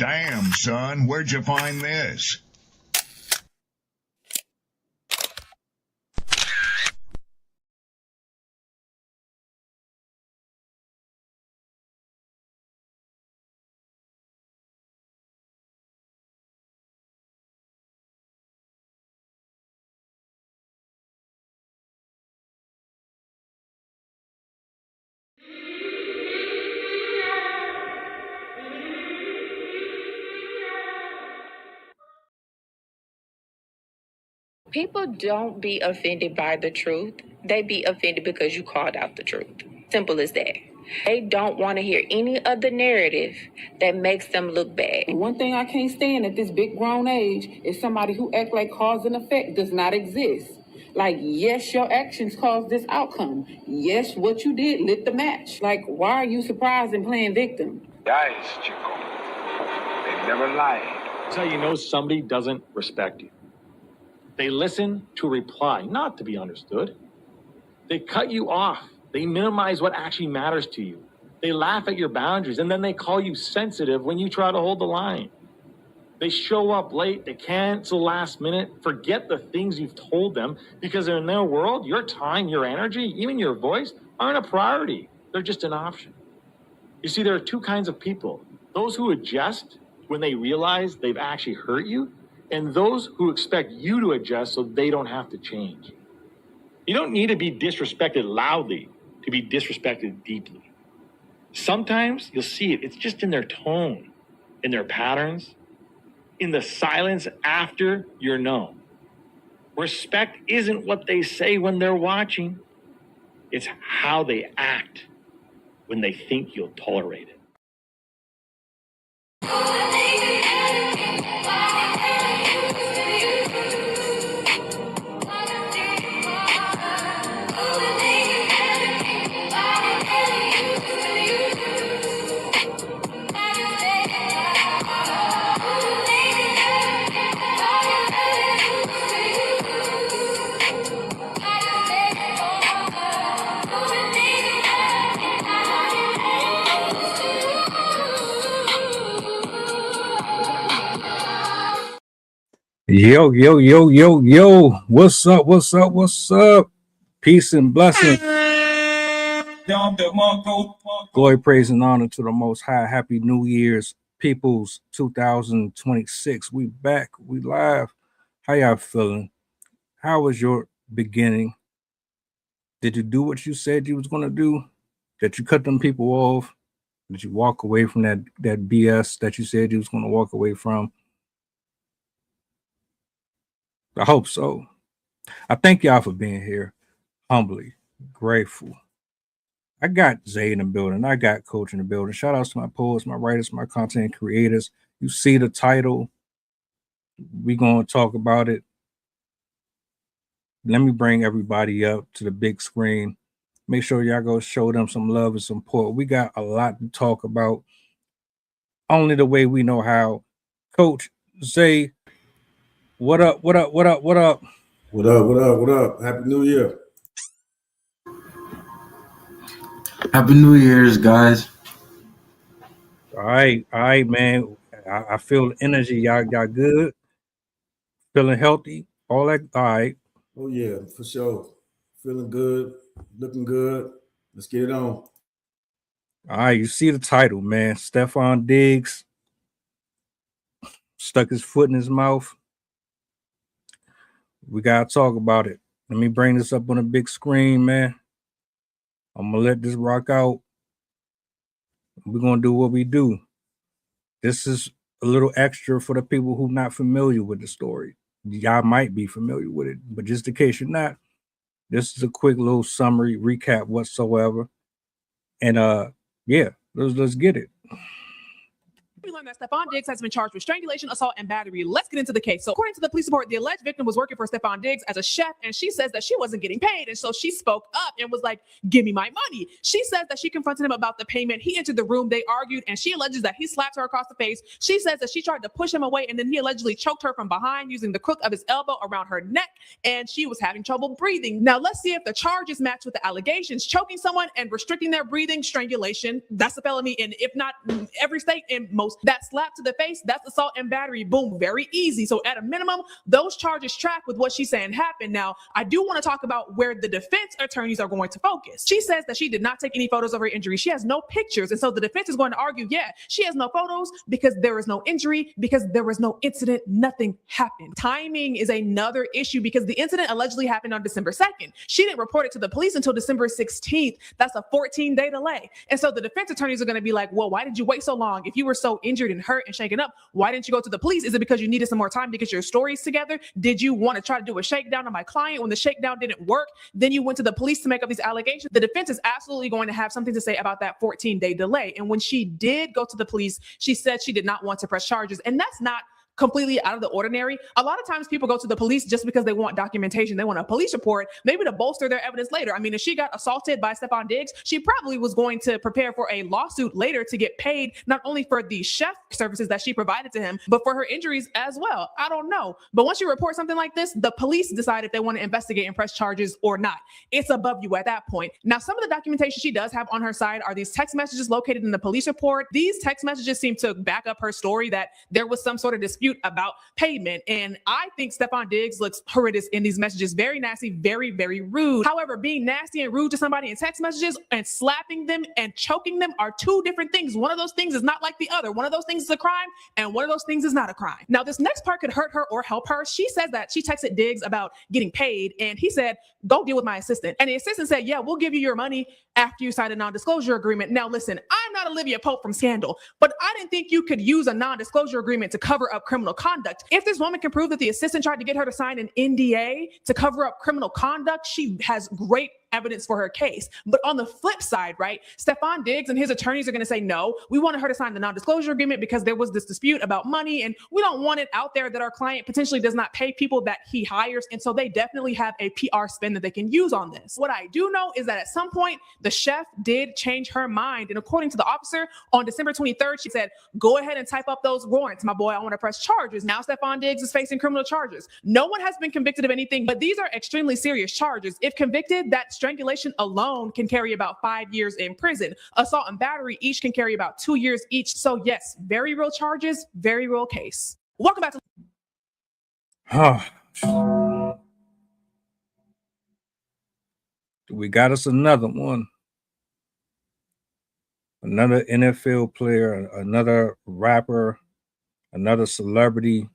Damn, son, where'd you find this? People don't be offended by the truth. They be offended because you called out the truth. Simple as that. They don't want to hear any other narrative that makes them look bad. One thing I can't stand at this big grown age is somebody who act like cause and effect does not exist. Like, yes, your actions caused this outcome. Yes, what you did lit the match. Like, why are you surprised and playing victim? Guys, Chico, they never lied. That's how you know somebody doesn't respect you. They listen to reply, not to be understood. They cut you off. They minimize what actually matters to you. They laugh at your boundaries, and then they call you sensitive when you try to hold the line. They show up late. They cancel last minute, forget the things you've told them, because in their world, your time, your energy, even your voice aren't a priority. They're just an option. You see, there are two kinds of people. Those who adjust when they realize they've actually hurt you, and those who expect you to adjust so they don't have to change. You don't need to be disrespected loudly to be disrespected deeply. Sometimes you'll see it. It's just in their tone, in their patterns, in the silence after you're known. Respect isn't what they say when they're watching. It's how they act when they think you'll tolerate it. Yo, yo, yo, yo, yo. What's up? What's up? What's up? Peace and blessings. Glory, praise, and honor to the Most High. Happy New Year's, peoples. 2026. We back. We live. How y'all feeling? How was your beginning? Did you do what you said you was going to do? Did you cut them people off? Did you walk away from that BS that you said you was going to walk away from? I hope so. I thank y'all for being here. Humbly grateful. I got Zay in the building. I got Coach in the building. Shout outs to my poets, my writers, my content creators. You see the title. We're going to talk about it. Let me bring everybody up to the big screen. Make sure y'all go show them some love and support. We got a lot to talk about. Only the way we know how. Coach Zay, what up? What up? What up? What up? What up? What up? What up? Happy New Year. Happy New Year's, guys. All right, man. I feel the energy. Y'all good? Feeling healthy? All that? All right. Oh, yeah, for sure. Feeling good, looking good. Let's get it on. All right, you see the title, man. Stefon Diggs stuck his foot in his mouth. We got to talk about it. Let me bring this up on a big screen, man. I'm going to let this rock out. We're going to do what we do. This is a little extra for the people who not familiar with the story. Y'all might be familiar with it, but just in case you're not, this is a quick little summary, recap whatsoever. And yeah, let's get it. We learned that Stefon Diggs has been charged with strangulation, assault, and battery. Let's get into the case. So according to the police report, the alleged victim was working for Stefon Diggs as a chef, and she says that she wasn't getting paid. And so she spoke up and was like, give me my money. She says that she confronted him about the payment. He entered the room, they argued, and she alleges that he slapped her across the face. She says that she tried to push him away, and then he allegedly choked her from behind using the crook of his elbow around her neck, and she was having trouble breathing. Now let's see if the charges match with the allegations. Choking someone and restricting their breathing, strangulation, that's a felony in, if not every state, in most photos. That slap to the face, that's assault and battery. Boom, very easy. So at a minimum, those charges track with what she's saying happened. Now, I do want to talk about where the defense attorneys are going to focus. She says that she did not take any photos of her injury. She has no pictures. And so the defense is going to argue, yeah, she has no photos because there is no injury, because there was no incident, nothing happened. Timing is another issue because the incident allegedly happened on December 2nd. She didn't report it to the police until December 16th. That's a 14-day delay. And so the defense attorneys are going to be like, well, why did you wait so long? If you were so injured and hurt and shaken up, why didn't you go to the police? Is it because you needed some more time to get your stories together? Did you want to try to do a shakedown on my client? When the shakedown didn't work, then you went to the police to make up these allegations. The defense is absolutely going to have something to say about that 14-day delay. And when she did go to the police, she said she did not want to press charges. And that's not completely out of the ordinary. A lot of times people go to the police just because they want documentation. They want a police report, maybe to bolster their evidence later. I mean, if she got assaulted by Stefon Diggs, she probably was going to prepare for a lawsuit later to get paid, not only for the chef services that she provided to him, but for her injuries as well. I don't know. But once you report something like this, the police decide if they want to investigate and press charges or not. It's above you at that point. Now, some of the documentation she does have on her side are these text messages located in the police report. These text messages seem to back up her story that there was some sort of dispute about payment. And I think Stefon Diggs looks horrendous in these messages. Very nasty, very, very rude. However, being nasty and rude to somebody in text messages and slapping them and choking them are two different things. One of those things is not like the other. One of those things is a crime and one of those things is not a crime. Now, this next part could hurt her or help her. She says that she texted Diggs about getting paid and he said, go deal with my assistant. And the assistant said, yeah, we'll give you your money after you sign a non-disclosure agreement. Now, listen, I'm not Olivia Pope from Scandal, but I didn't think you could use a non-disclosure agreement to cover up criminal conduct. If this woman can prove that the assistant tried to get her to sign an NDA to cover up criminal conduct, she has great evidence for her case. But on the flip side, right, Stefon Diggs and his attorneys are going to say, no, we wanted her to sign the non-disclosure agreement because there was this dispute about money and we don't want it out there that our client potentially does not pay people that he hires. And so they definitely have a PR spin that they can use on this. What I do know is that at some point, the chef did change her mind. And according to the officer, on December 23rd, she said, go ahead and type up those warrants, my boy. I want to press charges. Now Stefon Diggs is facing criminal charges. No one has been convicted of anything, but these are extremely serious charges. If convicted, that strangulation alone can carry about 5 years in prison. Assault and battery each can carry about 2 years each. So yes, very real charges, very real case. Welcome back to we got us another one. Another NFL player, another rapper, another celebrity,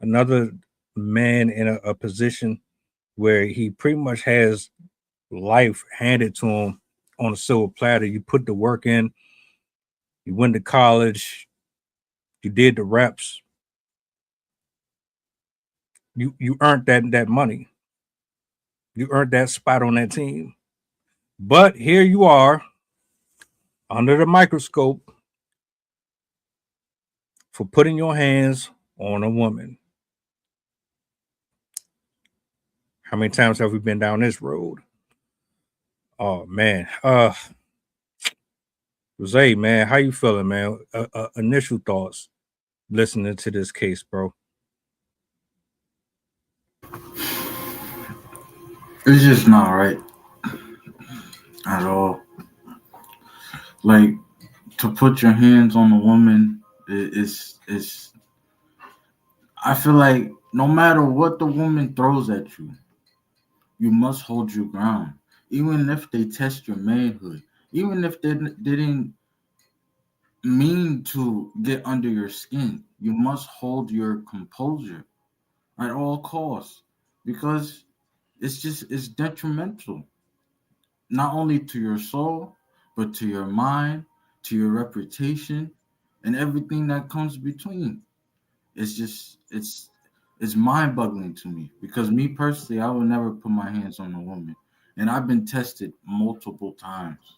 another man in a position where he pretty much has life handed to him on a silver platter. You put the work in, you went to college, you did the reps, you earned that money. You earned that spot on that team. But here you are under the microscope for putting your hands on a woman. How many times have we been down this road? Oh man. Jose, man, how you feeling, man? Initial thoughts listening to this case, bro. It's just not right at all. Like, to put your hands on a woman is I feel like no matter what the woman throws at you, you must hold your ground. Even if they test your manhood, even if they didn't mean to get under your skin, you must hold your composure at all costs, because it's detrimental, not only to your soul, but to your mind, to your reputation, and everything that comes between. It's mind-boggling to me, because me personally, I would never put my hands on a woman, and I've been tested multiple times,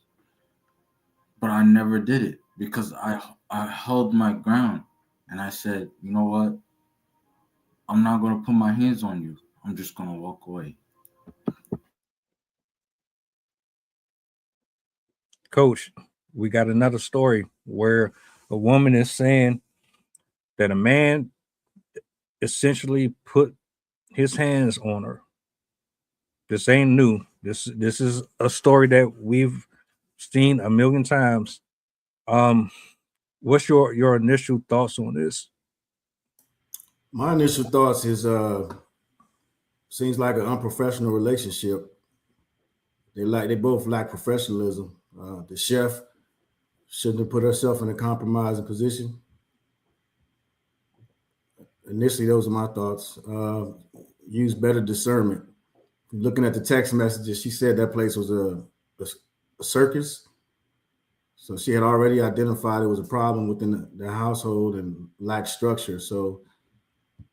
but I never did it because I held my ground and I said, you know what, I'm not going to put my hands on you. I'm just going to walk away. Coach, we got another story where a woman is saying that a man essentially put his hands on her. This ain't new. This is a story that we've seen a million times. What's your initial thoughts on this? My initial thoughts is seems like an unprofessional relationship. They both lack professionalism. The chef shouldn't have put herself in a compromising position. Initially, those are my thoughts. Use better discernment. Looking at the text messages, she said that place was a circus. So she had already identified it was a problem within the household and lacked structure. So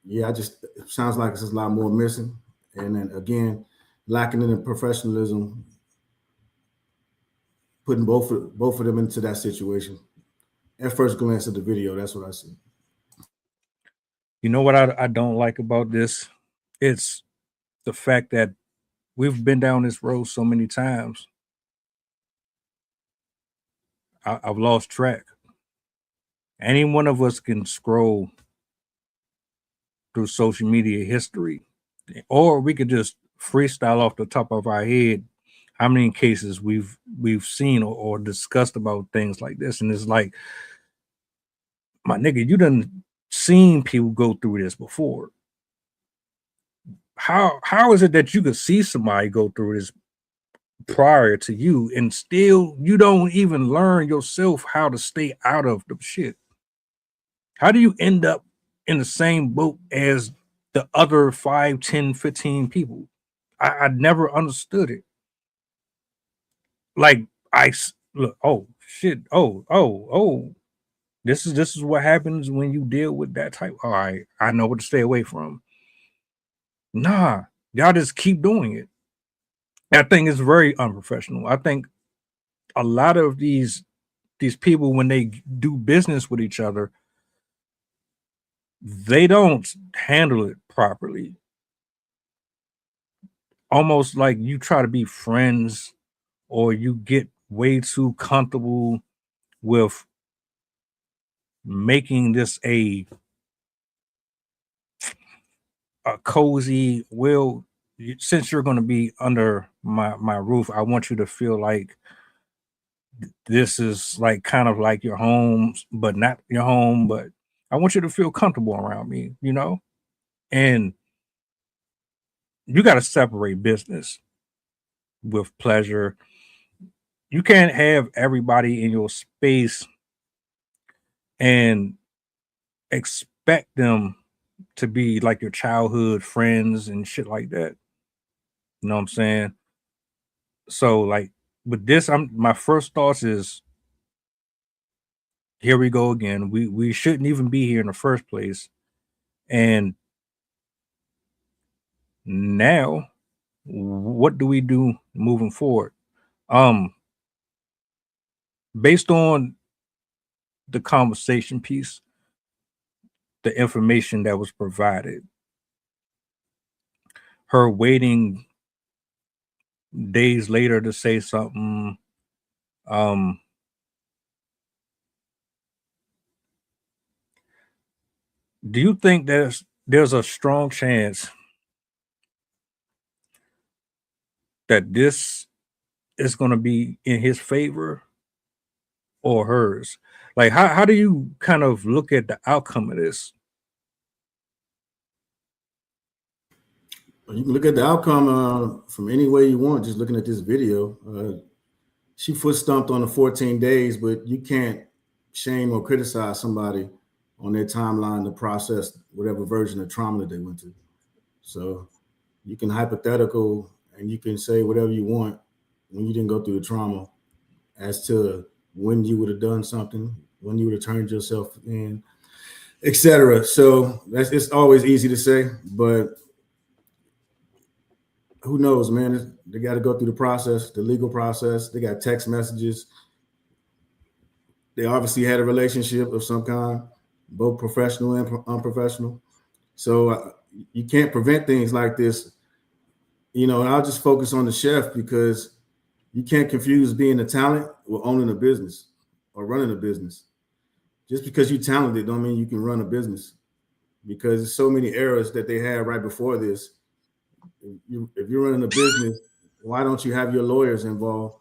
yeah, it sounds like there's a lot more missing. And then again, lacking in the professionalism, putting both of them into that situation. At first glance of the video, that's what I see. You know what I don't like about this? It's the fact that we've been down this road so many times. I've lost track. Any one of us can scroll through social media history, or we could just freestyle off the top of our head how many cases we've seen or discussed about things like this. And it's like, my nigga, you done seen people go through this before. How is it that you could see somebody go through this prior to you and still you don't even learn yourself how to stay out of the shit? How do you end up in the same boat as the other 5, 10, 15 people? I never understood it. Like, look, oh shit, oh, this is what happens when you deal with that type. All right, I know what to stay away from. Nah, y'all just keep doing it. I think it's very unprofessional. I think a lot of these people, when they do business with each other, they don't handle it properly. Almost like you try to be friends, or you get way too comfortable with making this a cozy, well, since you're going to be under my roof, I want you to feel like this is like kind of like your home, but not your home, but I want you to feel comfortable around me, you know? And you got to separate business with pleasure. You can't have everybody in your space and expect them to be like your childhood friends and shit like that. You know what I'm saying? So like with this, my first thoughts is, here we go again. We shouldn't even be here in the first place. And now what do we do moving forward? Based on the conversation piece, the information that was provided, her waiting days later to say something, do you think there's a strong chance that this is going to be in his favor or hers? Like, how do you kind of look at the outcome of this? You can look at the outcome from any way you want, just looking at this video. She foot stomped on the 14 days, but you can't shame or criticize somebody on their timeline to process whatever version of trauma that they went through. So you can hypothetical and you can say whatever you want when you didn't go through the trauma as to when you would have done something, when you would have turned yourself in, etc. So it's always easy to say, but who knows, man? They got to go through the process, the legal process. They got text messages. They obviously had a relationship of some kind, both professional and unprofessional. So you can't prevent things like this. You know, and I'll just focus on the chef because you can't confuse being a talent with owning a business or running a business. Just because you're talented don't mean you can run a business, because there's so many errors that they had right before this. If you're running a business, why don't you have your lawyers involved?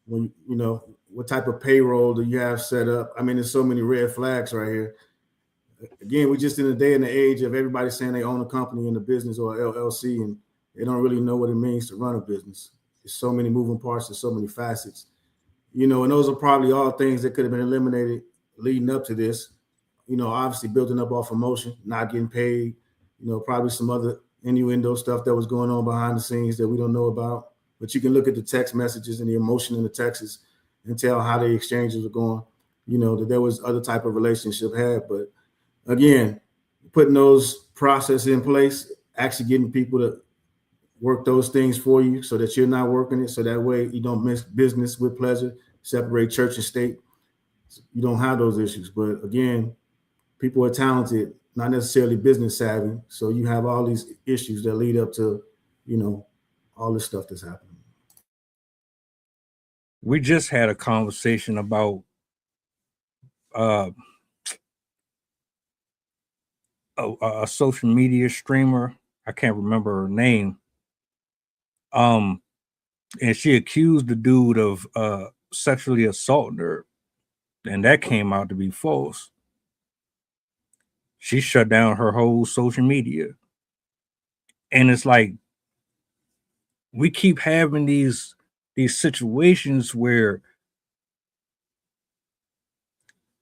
When you know, What type of payroll do you have set up? I mean, there's so many red flags right here. Again, we're just in the day and the age of everybody saying they own a company in the business or LLC, and they don't really know what it means to run a business. There's so many moving parts, there's so many facets, and those are probably all things that could have been eliminated leading up to this. Obviously building up off emotion, not getting paid, probably some other innuendo stuff that was going on behind the scenes that we don't know about. But you can look at the text messages and the emotion in the texts and tell how the exchanges are going, that there was other type of relationship had. But again, putting those processes in place, actually getting people to work those things for you so that you're not working it. So that way you don't mix business with pleasure, separate church and state. You don't have those issues. But again, people are talented, not necessarily business savvy. So you have all these issues that lead up to, all this stuff that's happening. We just had a conversation about a social media streamer. I can't remember her name. And she accused the dude of sexually assaulting her, and that came out to be false. She shut down her whole social media. And it's like we keep having these situations where,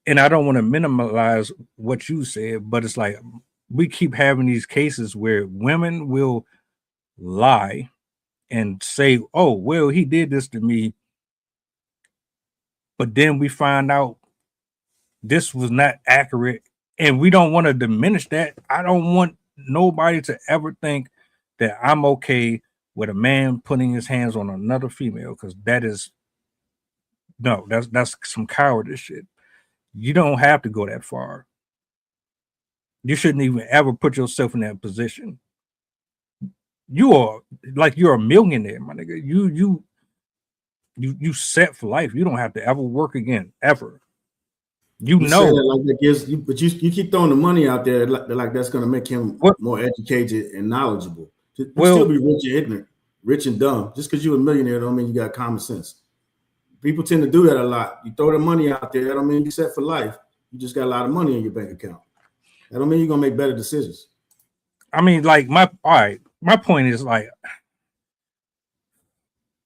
and I don't want to minimize what you said, but it's like we keep having these cases where women will lie and say, oh, well, he did this to me. But then we find out this was not accurate. And we don't want to diminish that. I don't want nobody to ever think that I'm okay with a man putting his hands on another female, because that's some cowardice shit. You don't have to go that far. You shouldn't even ever put yourself in that position. You're a millionaire, my nigga. You set for life. You don't have to ever work again, ever. You know, like that gives you, but you keep throwing the money out there like that's going to make him more educated and knowledgeable. You still be rich and ignorant, rich and dumb. Just because you're a millionaire don't mean you got common sense. People tend to do that a lot. You throw the money out there, that don't mean you set for life. You just got a lot of money in your bank account. That don't mean you're gonna make better decisions. I mean, like my point is, like,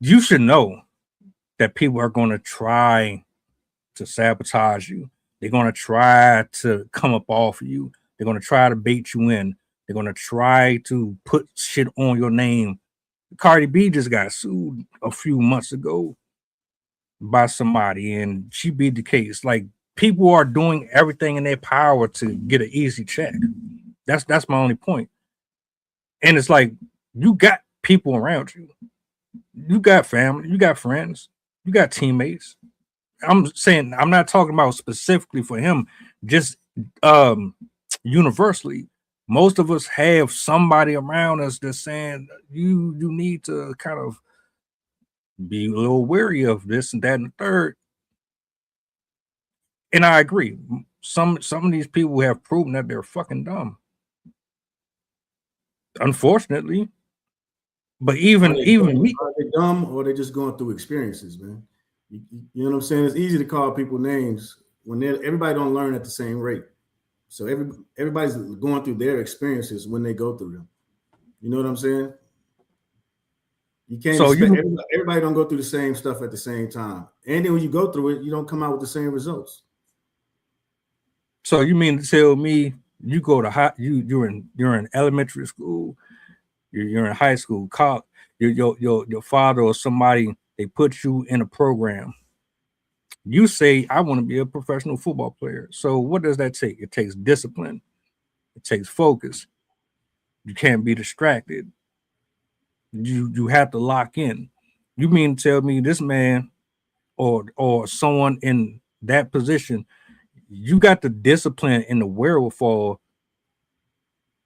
you should know that people are going to try to sabotage you. They're going to try to come up off of you. They're going to try to bait you in. They're going to try to put shit on your name. Cardi B just got sued a few months ago by somebody, and she beat the case. Like, people are doing everything in their power to get an easy check. That's my only point. And it's like, you got people around you. You got family. You got friends. You got teammates. I'm saying, I'm not talking about specifically for him, just universally. Most of us have somebody around us that's saying you need to kind of be a little wary of this and that and the third. And I agree. Some of these people have proven that they're fucking dumb, unfortunately. But even me, are they dumb or they just going through experiences, man? You know what I'm saying? It's easy to call people names when everybody don't learn at the same rate. So everybody's going through their experiences when they go through them. You know what I'm saying? You can't expect everybody don't go through the same stuff at the same time. And then when you go through it, you don't come out with the same results. So you mean to tell me you go to you're in elementary school, you're in high school, college, your father or somebody, they put you in a program. You say, I want to be a professional football player. So what does that take? It takes discipline. It takes focus. You can't be distracted. You have to lock in. You mean to tell me this man or someone in that position, you got the discipline and the wherewithal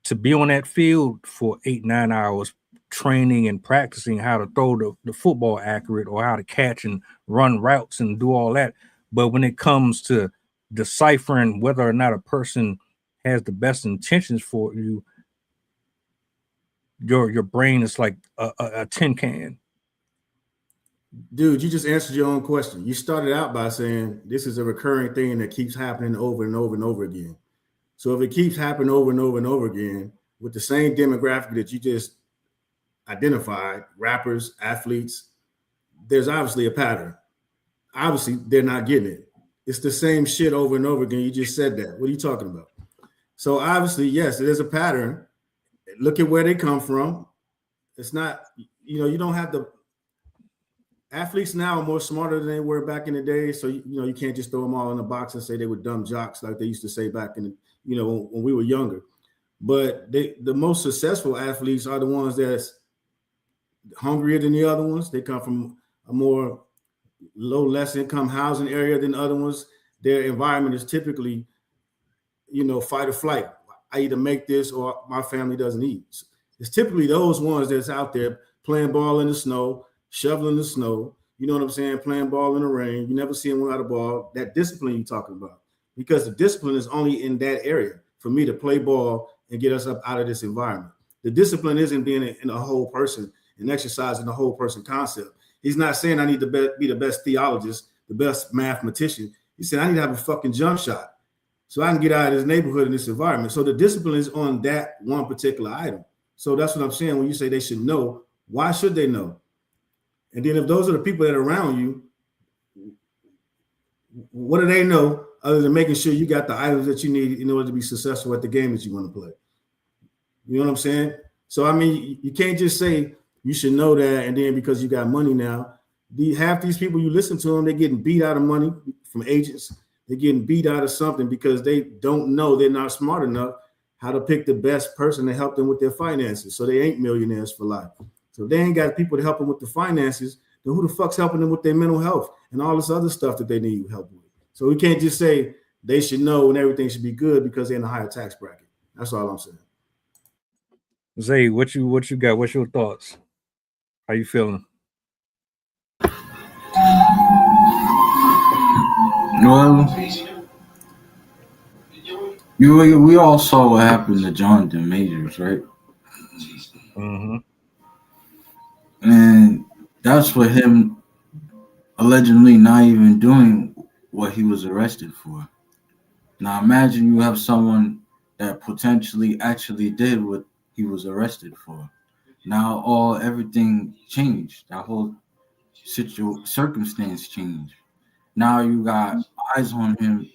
to be on that field for 8-9 hours, training and practicing how to throw the football accurate, or how to catch and run routes and do all that. But when it comes to deciphering whether or not a person has the best intentions for you, your brain is like a tin can. Dude, you just answered your own question. You started out by saying this is a recurring thing that keeps happening over and over and over again. So if it keeps happening over and over and over again with the same demographic that you just identified, rappers, athletes, there's obviously a pattern. Obviously, they're not getting it. It's the same shit over and over again. You just said that. What are you talking about? So obviously, yes, there's a pattern. Look at where they come from. It's not, you don't have to. Athletes now are more smarter than they were back in the day. So you can't just throw them all in a box and say they were dumb jocks like they used to say back in when we were younger. But the most successful athletes are the ones that's hungrier than the other ones. They come from a more low, less income housing area than other ones. Their environment is typically, fight or flight. I either make this or my family doesn't eat. It's typically those ones that's out there playing ball in the snow, shoveling the snow. You know what I'm saying? Playing ball in the rain. You never see them without a ball. That discipline you're talking about, because the discipline is only in that area for me to play ball and get us up out of this environment. The discipline isn't being in a whole person and exercising the whole person concept. He's not saying I need to be the best theologist, the best mathematician. He said I need to have a fucking jump shot so I can get out of this neighborhood and this environment. So the discipline is on that one particular item. So that's what I'm saying when you say they should know. Why should they know? And then if those are the people that are around you, what do they know other than making sure you got the items that you need in order to be successful at the game that you want to play? You know what I'm saying? So, I mean, you can't just say you should know that, and then because you got money now, half these people you listen to them, they're getting beat out of money from agents. They're getting beat out of something because they don't know, they're not smart enough how to pick the best person to help them with their finances. So they ain't millionaires for life. So if they ain't got people to help them with the finances, then who the fuck's helping them with their mental health and all this other stuff that they need help with? So we can't just say they should know and everything should be good because they're in a higher tax bracket. That's all I'm saying. Zay, what you got? What's your thoughts? How you feeling? Well, we all saw what happened to Jonathan Majors, right? Mm-hmm. And that's for him allegedly not even doing what he was arrested for. Now imagine you have someone that potentially actually did what he was arrested for. Now everything changed. That whole circumstance changed. Now you got eyes on him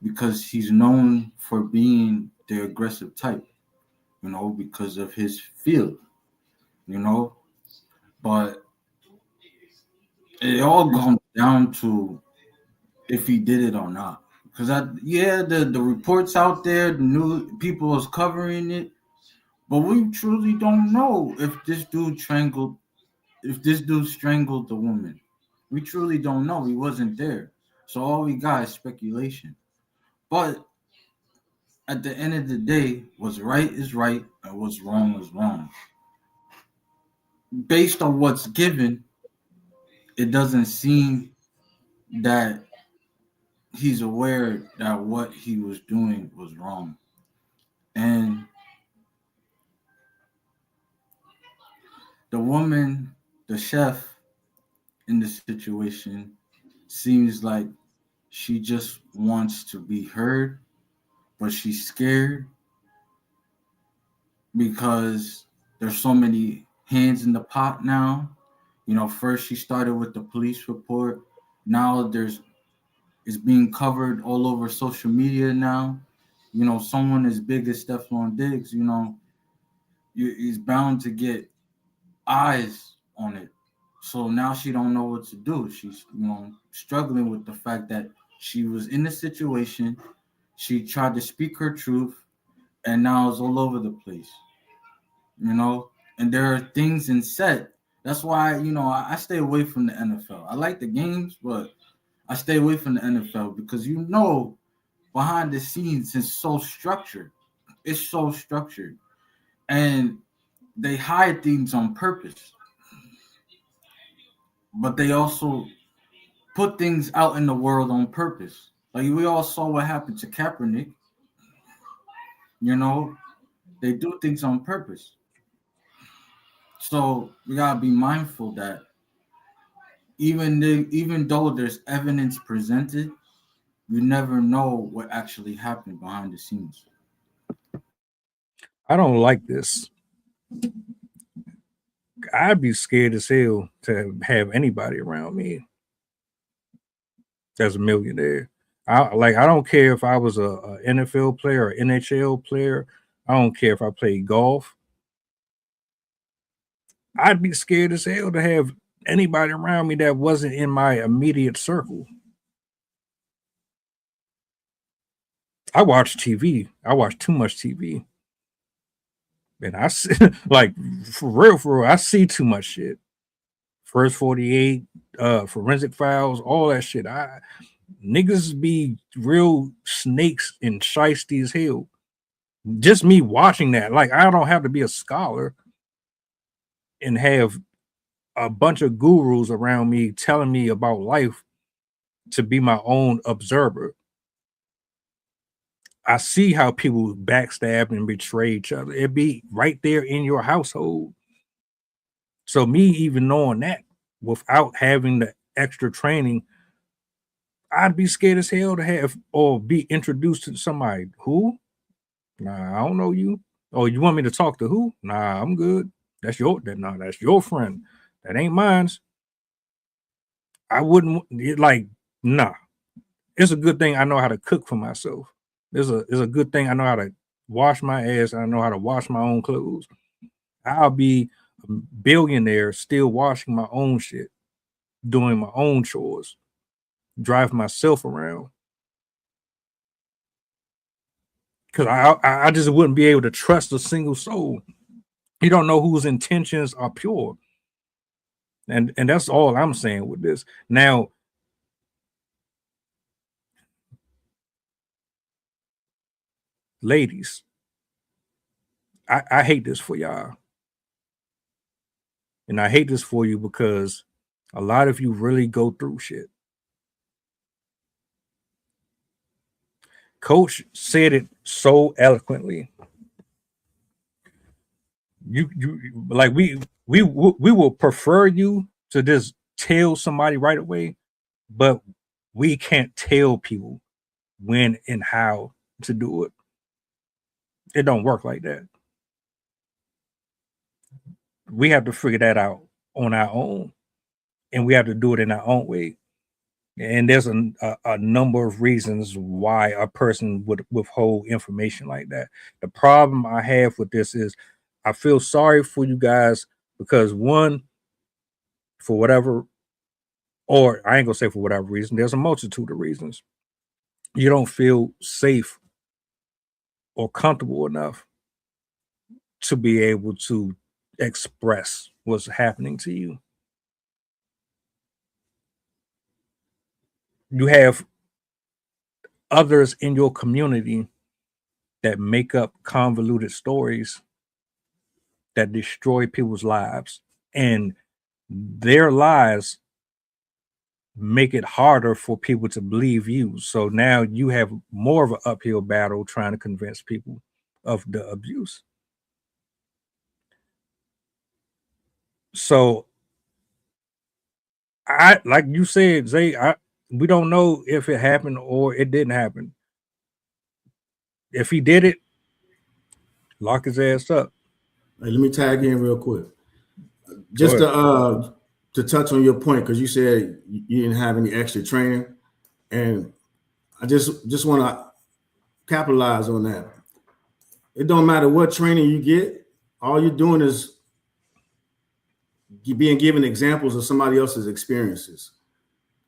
because he's known for being the aggressive type, because of his field, But it all comes down to if he did it or not. Because the reports out there, the new people is covering it, but we truly don't know if this dude strangled the woman. We truly don't know. He wasn't there. So all we got is speculation. But at the end of the day, what's right is right and what's wrong is wrong. Based on what's given, it doesn't seem that he's aware that what he was doing was wrong. And the woman, the chef in the situation, seems like she just wants to be heard, but she's scared because there's so many hands in the pot now. First she started with the police report. Now it's being covered all over social media now. Someone as big as Stefon Diggs, he's bound to get eyes on it. So now she don't know what to do. She's, struggling with the fact that she was in the situation. She tried to speak her truth, and now it's all over the place. And there are things in set. That's why, I stay away from the NFL. I like the games, but I stay away from the NFL because behind the scenes it's so structured. It's so structured. And they hide things on purpose. But they also put things out in the world on purpose. Like we all saw what happened to Kaepernick. They do things on purpose. So we gotta be mindful that even though there's evidence presented, you never know what actually happened behind the scenes. I don't like this. I'd be scared as hell to have anybody around me that's a millionaire. I don't care if I was a NFL player or NHL player. I don't care if I played golf. I'd be scared as hell to have anybody around me that wasn't in my immediate circle. I watch TV. I watch too much TV. And I see, like, for real, I see too much shit. First 48, forensic files, all that shit. Niggas be real snakes and shiesty as hell. Just me watching that, like, I don't have to be a scholar and have a bunch of gurus around me telling me about life to be my own observer. I see how people backstab and betray each other. It be right there in your household. So me even knowing that without having the extra training, I'd be scared as hell to have or be introduced to somebody. Who? Nah, I don't know you. Oh, you want me to talk to who? Nah, I'm good. That's your friend. That ain't mine. I wouldn't like, nah. It's a good thing I know how to cook for myself. It's a good thing I know how to wash my ass. I know how to wash my own clothes. I'll be a billionaire still washing my own shit, doing my own chores, driving myself around. Because I just wouldn't be able to trust a single soul. You don't know whose intentions are pure. And that's all I'm saying with this. Now, ladies, I hate this for y'all. And I hate this for you because a lot of you really go through shit. Coach said it so eloquently. You like we will prefer you to just tell somebody right away, but we can't tell people when and how to do it. It don't work like that. We have to figure that out on our own, and we have to do it in our own way. And there's a number of reasons why a person would withhold information like that. The problem I have with this is I feel sorry for you guys because one, for whatever, or I ain't gonna say for whatever reason, there's a multitude of reasons. You don't feel safe or comfortable enough to be able to express what's happening to you. You have others in your community that make up convoluted stories that destroy people's lives, and their lies make it harder for people to believe you. So now you have more of an uphill battle trying to convince people of the abuse. So I, like you said, Zay, we don't know if it happened or it didn't happen. If he did it, lock his ass up. Hey, let me tag in real quick. Just to touch on your point, because you said you didn't have any extra training, and I just want to capitalize on that. It don't matter what training you get, all you're doing is being given examples of somebody else's experiences.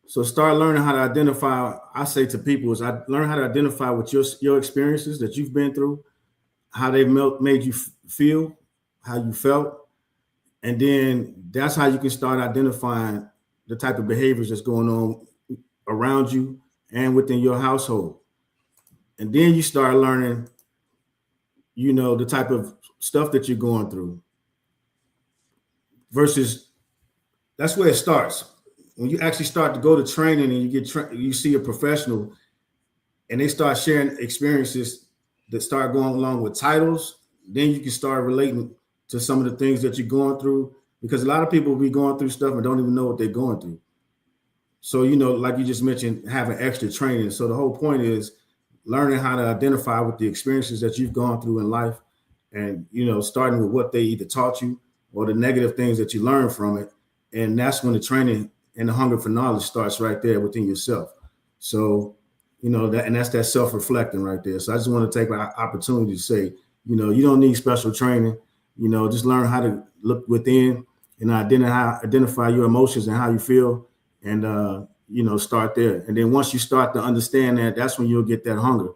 So start learning how to identify. I say to people is I learn how to identify with your experiences that you've been through, how they've made you feel, how you felt. And then that's how you can start identifying the type of behaviors that's going on around you and within your household. And then you start learning, the type of stuff that you're going through versus that's where it starts. When you actually start to go to training and you see a professional and they start sharing experiences that start going along with titles, then you can start relating to some of the things that you're going through, because a lot of people will be going through stuff and don't even know what they're going through. So, like you just mentioned, having extra training. So the whole point is learning how to identify with the experiences that you've gone through in life, and starting with what they either taught you or the negative things that you learned from it. And that's when the training and the hunger for knowledge starts right there within yourself. So, that's that self-reflecting right there. So I just want to take an opportunity to say, you don't need special training. Just learn how to look within and identify your emotions and how you feel, and start there. And then once you start to understand that, that's when you'll get that hunger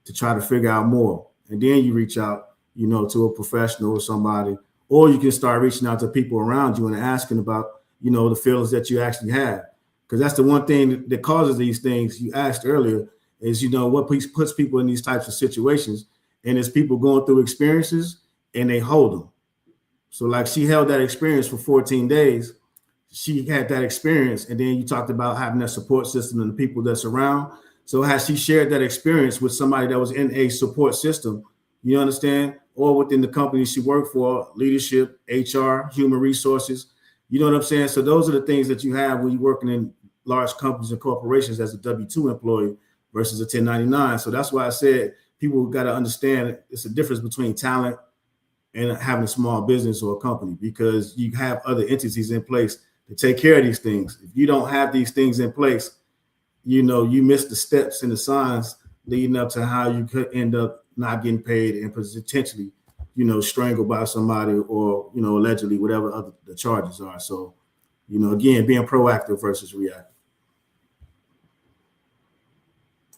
to try to figure out more. And then you reach out, to a professional or somebody, or you can start reaching out to people around you and asking about, the feelings that you actually have. Because that's the one thing that causes these things you asked earlier is, what puts people in these types of situations. And it's people going through experiences and they hold them. So like she held that experience for 14 days. She had that experience. And then you talked about having that support system and the people that's around. So has she shared that experience with somebody that was in a support system, you understand, or within the company she worked for, leadership, HR, human resources, you know what I'm saying? So those are the things that you have when you're working in large companies and corporations as a W-2 employee versus a 1099. So that's why I said people got to understand it's a difference between talent and having a small business or a company, because you have other entities in place to take care of these things. If you don't have these things in place, you miss the steps and the signs leading up to how you could end up not getting paid and potentially, strangled by somebody or, allegedly whatever other the charges are. So, again, being proactive versus reactive.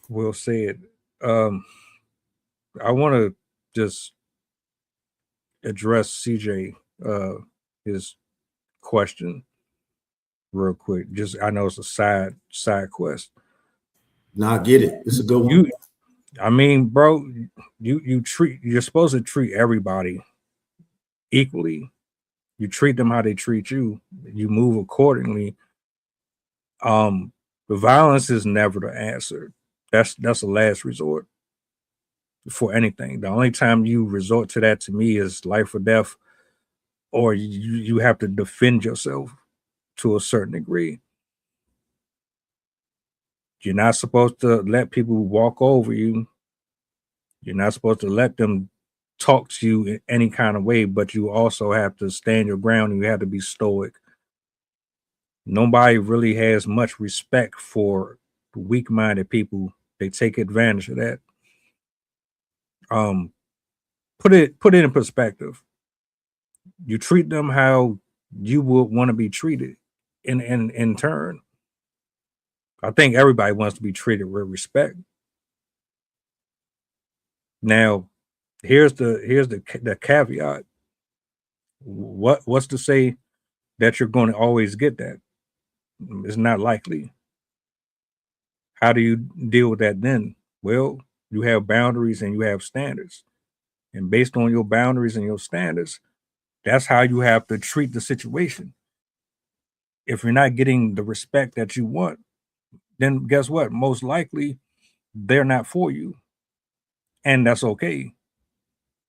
Well said. I want to just address CJ his question real quick. Just I know it's a side quest. Nah, I get it. It's a good one. I mean, bro, you're supposed to treat everybody equally. You treat them how they treat you. You move accordingly. The violence is never the answer. That's a last resort for anything. The only time you resort to that, to me, is life or death, or you have to defend yourself to a certain degree. You're not supposed to let people walk over you. You're not supposed to let them talk to you in any kind of way, but you also have to stand your ground and you have to be stoic. Nobody really has much respect for weak-minded people. They take advantage of that. Put it in perspective. You treat them how you would want to be treated in turn. I think everybody wants to be treated with respect. Now, here's the caveat. What's to say that you're going to always get that? It's not likely. How do you deal with that then? Well, you have boundaries and you have standards. And based on your boundaries and your standards, that's how you have to treat the situation. If you're not getting the respect that you want, then guess what? Most likely, they're not for you. And that's okay.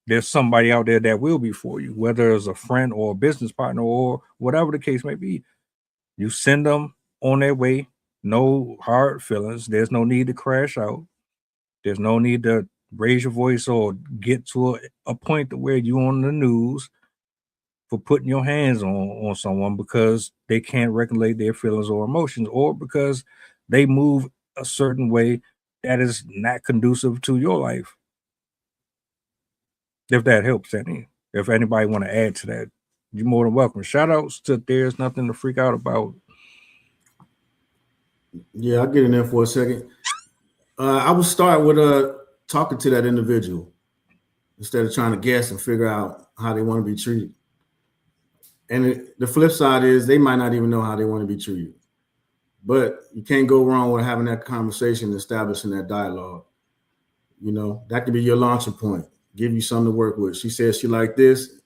There's somebody out there that will be for you, whether it's a friend or a business partner or whatever the case may be. You send them on their way. No hard feelings. There's no need to crash out. There's no need to raise your voice or get to a point to where you're on the news for putting your hands on someone because they can't regulate their feelings or emotions, or because they move a certain way that is not conducive to your life. If that helps any. If anybody want to add to that, you're more than welcome. Shout outs to There's Nothing to Freak Out About. Yeah, I'll get in there for a second. I would start with talking to that individual instead of trying to guess and figure out how they want to be treated. And the flip side is they might not even know how they want to be treated. But you can't go wrong with having that conversation, establishing that dialogue. That could be your launching point. Give you something to work with. She says she like this,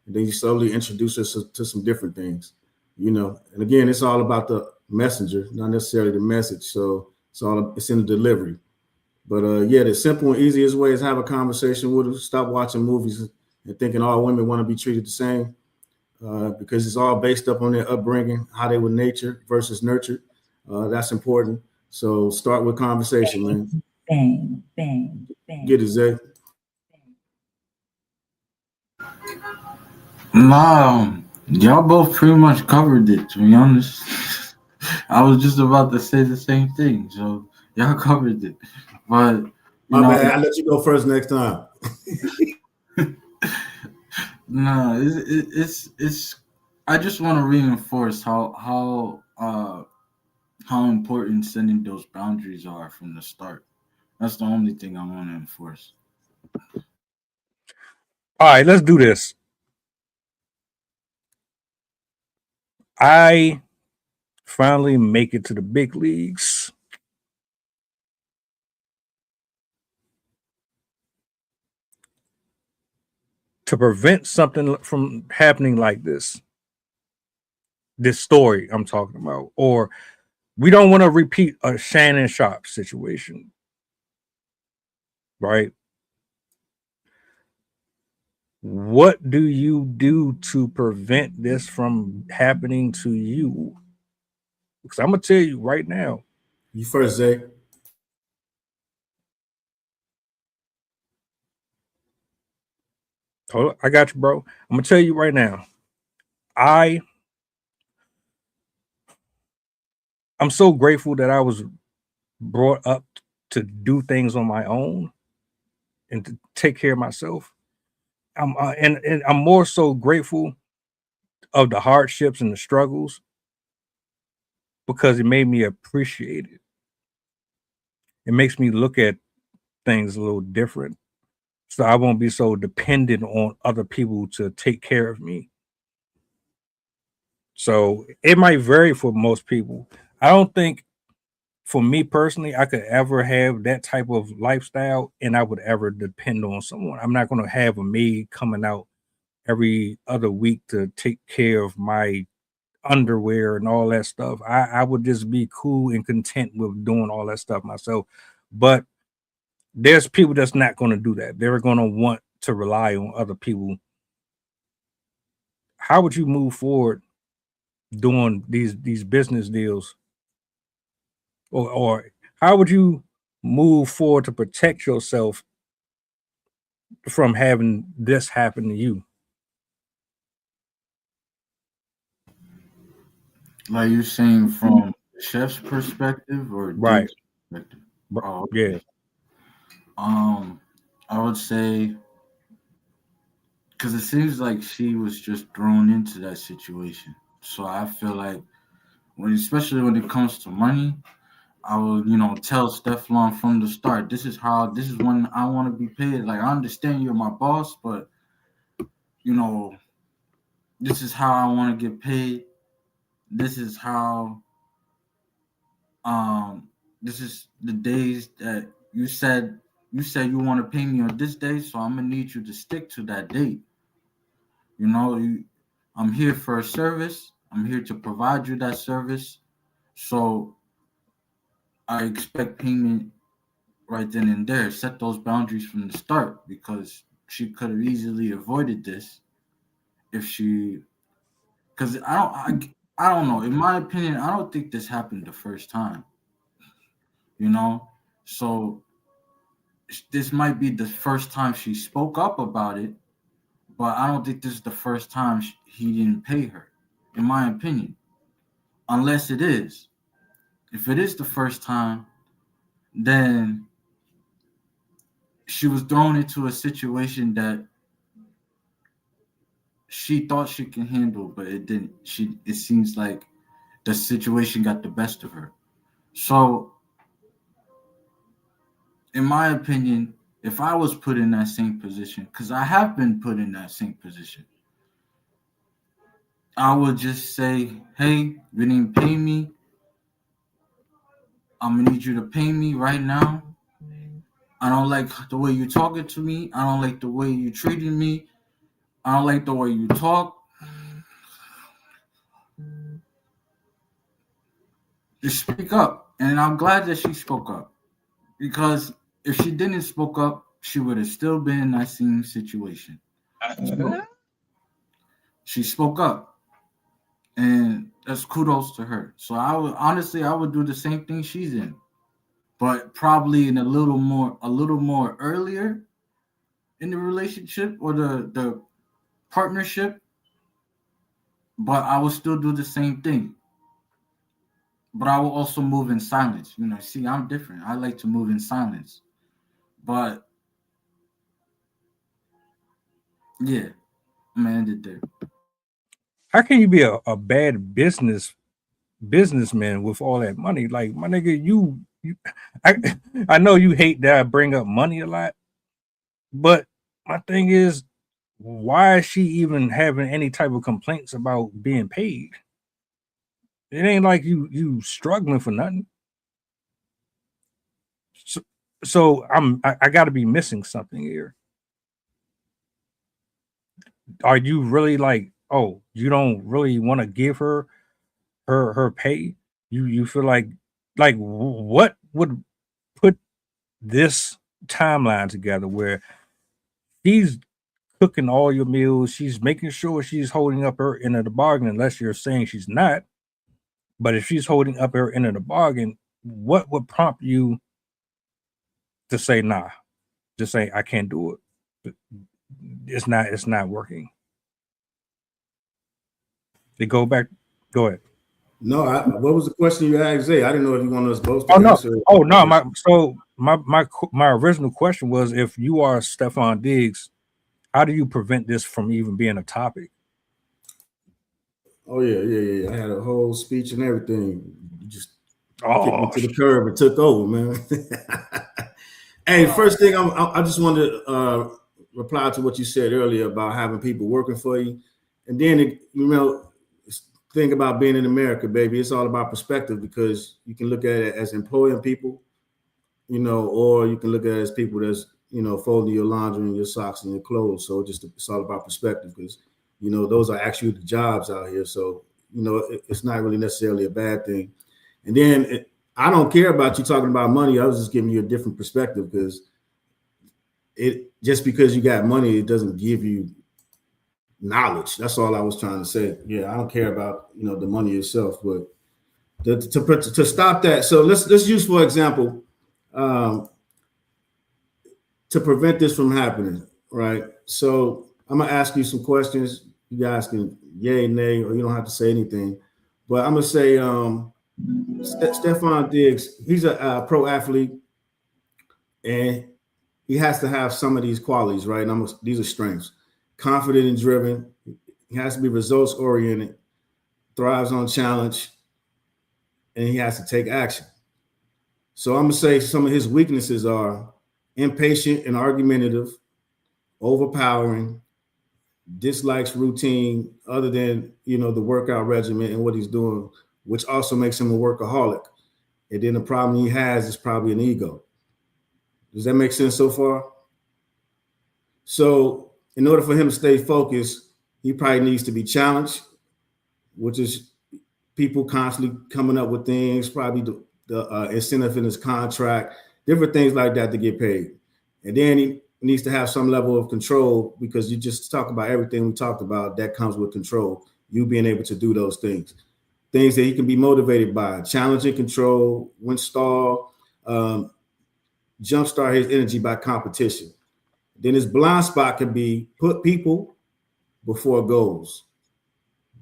and then you slowly introduce her to some different things. And again, it's all about the messenger, not necessarily the message. So it's in the delivery. But the simple and easiest way is have a conversation with her. Stop watching movies and thinking all women want to be treated the same, because it's all based up on their upbringing, how they were natured versus nurtured. That's important. So start with conversation, man. Bang, bang, bang. Get it, Zay. Nah, y'all both pretty much covered it, to be honest. I was just about to say the same thing, so y'all covered it. But My bad. I'll let you go first next time. no, it's. I just want to reinforce how important setting those boundaries are from the start. That's the only thing I want to enforce. All right, let's do this. I finally make it to the big leagues. To prevent something from happening like this story I'm talking about, or we don't want to repeat a Shannon Sharp situation, right? What do you do to prevent this from happening to you? Because I'm gonna tell you right now. You first, Zay. Hold on, I got you, bro. I'm gonna tell you right now. I'm so grateful that I was brought up to do things on my own and to take care of myself. And I'm more so grateful of the hardships and the struggles because it made me appreciate it. It makes me look at things a little different. So I won't be so dependent on other people to take care of me. So it might vary for most people. I don't think for me personally, I could ever have that type of lifestyle and I would ever depend on someone. I'm not going to have a maid coming out every other week to take care of my underwear and all that stuff. I would just be cool and content with doing all that stuff myself. But there's people that's not going to do that. They're going to want to rely on other people. How would you move forward doing these business deals? Or how would you move forward to protect yourself from having this happen to you? Like you're saying from the chef's perspective or Right. Dig's perspective? Bro- Oh, okay. Yeah. I would say because it seems like she was just thrown into that situation. So I feel like especially when it comes to money, I will, tell Stefon from the start. This is when I want to be paid. Like I understand you're my boss, but this is how I want to get paid. This is how. This is the days that you said you want to pay me on this day, so I'm gonna need you to stick to that date. I'm here for a service. I'm here to provide you that service. So I expect payment right then and there. Set those boundaries from the start because she could have easily avoided this if she. Because I don't know. In my opinion, I don't think this happened the first time. So this might be the first time she spoke up about it, but I don't think this is the first time he didn't pay her, in my opinion. Unless it is. If it is the first time, then she was thrown into a situation that she thought she can handle, but it didn't. It seems like the situation got the best of her. So, in my opinion, if I was put in that same position, because I have been put in that same position, I would just say, hey, you didn't pay me. I'm gonna need you to pay me right now. I don't like the way you're talking to me. I don't like the way you treating me. I don't like the way you talk. Just speak up. And I'm glad that she spoke up. Because if she didn't spoke up, she would have still been in that same situation. So, she spoke up. and that's kudos to her. So I would do the same thing she's in, but probably in a little more earlier in the relationship or the partnership. But I would still do the same thing. But I will also move in silence. See, I'm different. I like to move in silence. But yeah, I'm gonna end it there. How can you be a bad businessman with all that money? Like, my nigga, I know you hate that I bring up money a lot, but my thing is, why is she even having any type of complaints about being paid? It ain't like you struggling for nothing. So I got to be missing something here. Are you really like, oh, you don't really want to give her pay? You feel like what would put this timeline together where she's cooking all your meals, she's making sure she's holding up her end of the bargain, unless you're saying she's not. But if she's holding up her end of the bargain, what would prompt you to say nah? Just say I can't do it. It's not working. They go back. Go ahead. No, what was the question you asked, Zay? I didn't know if you wanted us both to Oh no! answer. Oh no! My original question was, if you are Stefon Diggs, how do you prevent this from even being a topic? Oh yeah. I had a whole speech and everything. You just kicked me Oh, to the curb and took over, man. Hey, first thing I just wanted to reply to what you said earlier about having people working for you, and then think about being in America, baby. It's all about perspective, because you can look at it as employing people, or you can look at it as people that's folding your laundry and your socks and your clothes. So it's all about perspective, because those are actually the jobs out here. So it's not really necessarily a bad thing. And then I don't care about you talking about money. I was just giving you a different perspective, because just because you got money, it doesn't give you knowledge. That's all I was trying to say. Yeah, I don't care about the money itself, but to stop that. So let's use, for example, to prevent this from happening, right? So I'm gonna ask you some questions. You guys can yay, nay, or you don't have to say anything. But I'm gonna say, Stefon Diggs, he's a pro athlete, and he has to have some of these qualities, right? And these are strengths: confident and driven. He has to be results oriented, thrives on challenge, and he has to take action. So I'm gonna say some of his weaknesses are impatient and argumentative, overpowering, dislikes routine other than the workout regimen and what he's doing, which also makes him a workaholic. And then the problem he has is probably an ego. Does that make sense so far? So in order for him to stay focused, he probably needs to be challenged, which is people constantly coming up with things, probably the incentive in his contract, different things like that to get paid. And then he needs to have some level of control, because you just talk about everything we talked about that comes with control. You being able to do those things that he can be motivated by, challenging control, win stall, jumpstart his energy by competition. Then his blind spot can be put people before goals.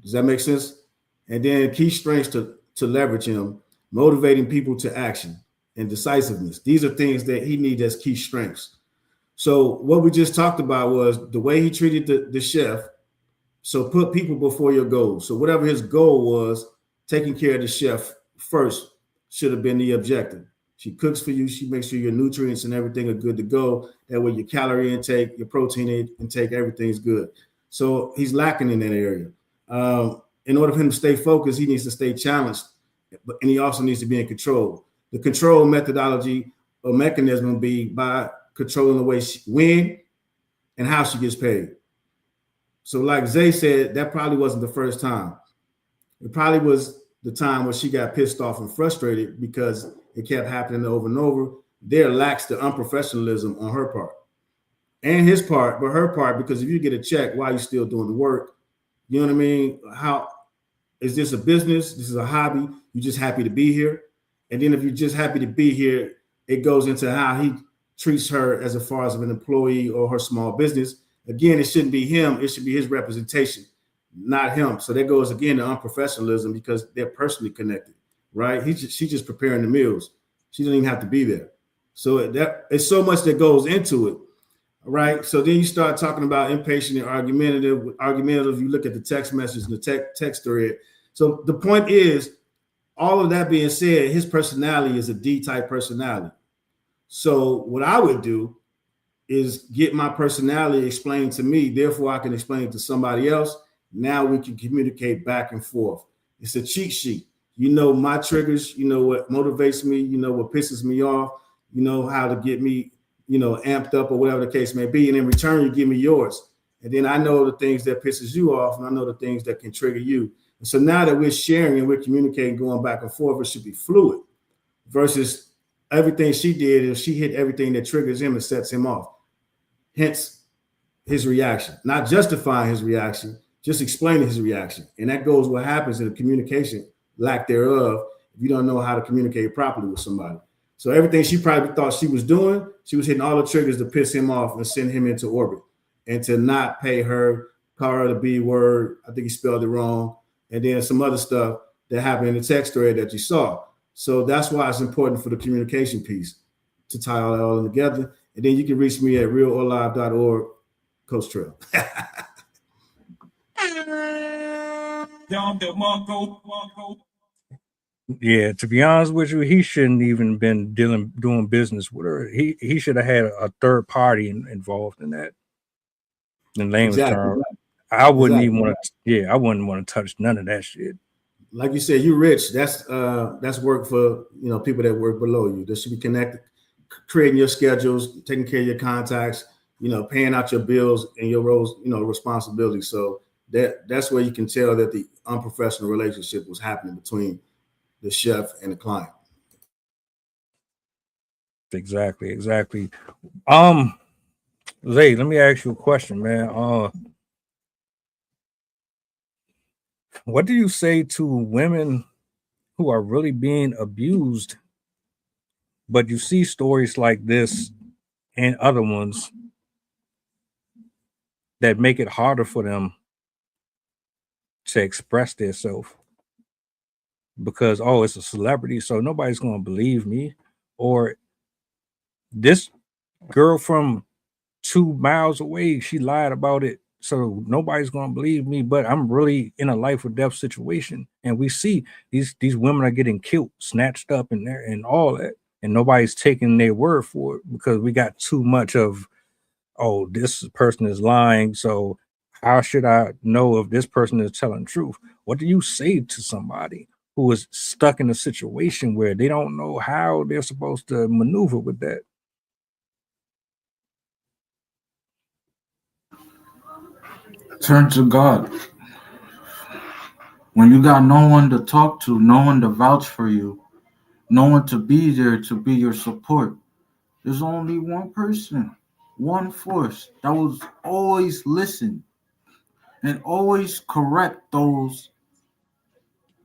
Does that make sense? And then key strengths to leverage him, motivating people to action and decisiveness. These are things that he needs as key strengths. So what we just talked about was the way he treated the chef. So put people before your goals. So whatever his goal was, taking care of the chef first should have been the objective. She cooks for you. She makes sure your nutrients and everything are good to go. That way your calorie intake, your protein intake, everything's good. So he's lacking in that area. In order for him to stay focused, he needs to stay challenged, and he also needs to be in control. The control methodology or mechanism will be by controlling the way when and how she gets paid. So like Zay said, that probably wasn't the first time. It probably was the time where she got pissed off and frustrated because it kept happening over and over. There lacks the unprofessionalism on her part and his part, but her part, because if you get a check, why are you still doing the work? You know what I mean? is this a business? This is a hobby. You just happy to be here. And then if you're just happy to be here, it goes into how he treats her as far as an employee or her small business. Again, it shouldn't be him. It should be his representation, not him. So that goes again to unprofessionalism because they're personally connected, right? She's just preparing the meals. She doesn't even have to be there. So that it's so much that goes into it, right? So then you start talking about impatient and argumentative. You look at the text message and the text thread. So the point is, all of that being said, his personality is a D-type personality. So what I would do is get my personality explained to me. Therefore, I can explain it to somebody else. Now we can communicate back and forth. It's a cheat sheet. You know my triggers. You know what motivates me. You know what pisses me off. You know how to get me, amped up or whatever the case may be. And in return, you give me yours. And then I know the things that pisses you off, and I know the things that can trigger you. And so now that we're sharing and we're communicating, going back and forth, it should be fluid versus everything she did is she hit everything that triggers him and sets him off. Hence his reaction, not justifying his reaction, just explaining his reaction. And that goes what happens in the communication, lack thereof, if you don't know how to communicate properly with somebody. So everything she probably thought she was doing, she was hitting all the triggers to piss him off and send him into orbit and to not pay her, call her the B word. I think he spelled it wrong. And then some other stuff that happened in the text thread that you saw. So that's why it's important for the communication piece to tie all that all together. And then you can reach me at realorlive.org, Coach Trail. Yeah, to be honest with you, he shouldn't even been doing business with her. He should have had a third party involved in that. In layman's terms, I wouldn't even want to. Yeah, I wouldn't want to touch none of that shit. Like you said, you rich. That's work for people that work below you. That should be connected, creating your schedules, taking care of your contacts, paying out your bills and your roles, responsibilities. So that's where you can tell that the unprofessional relationship was happening between the chef and the client. Exactly. Zay, let me ask you a question, man. What do you say to women who are really being abused, but you see stories like this and other ones that make it harder for them to express themselves because, it's a celebrity, so nobody's going to believe me, or this girl from 2 miles away, she lied about it, so nobody's going to believe me, but I'm really in a life or death situation. And we see these women are getting killed, snatched up in there and all that, and nobody's taking their word for it because we got too much of, this person is lying, so how should I know if this person is telling the truth? What do you say to somebody who is stuck in a situation where they don't know how they're supposed to maneuver with that? Turn to God. When you got no one to talk to, no one to vouch for you, no one to be there to be your support, there's only one person, one force that will always listen and always correct those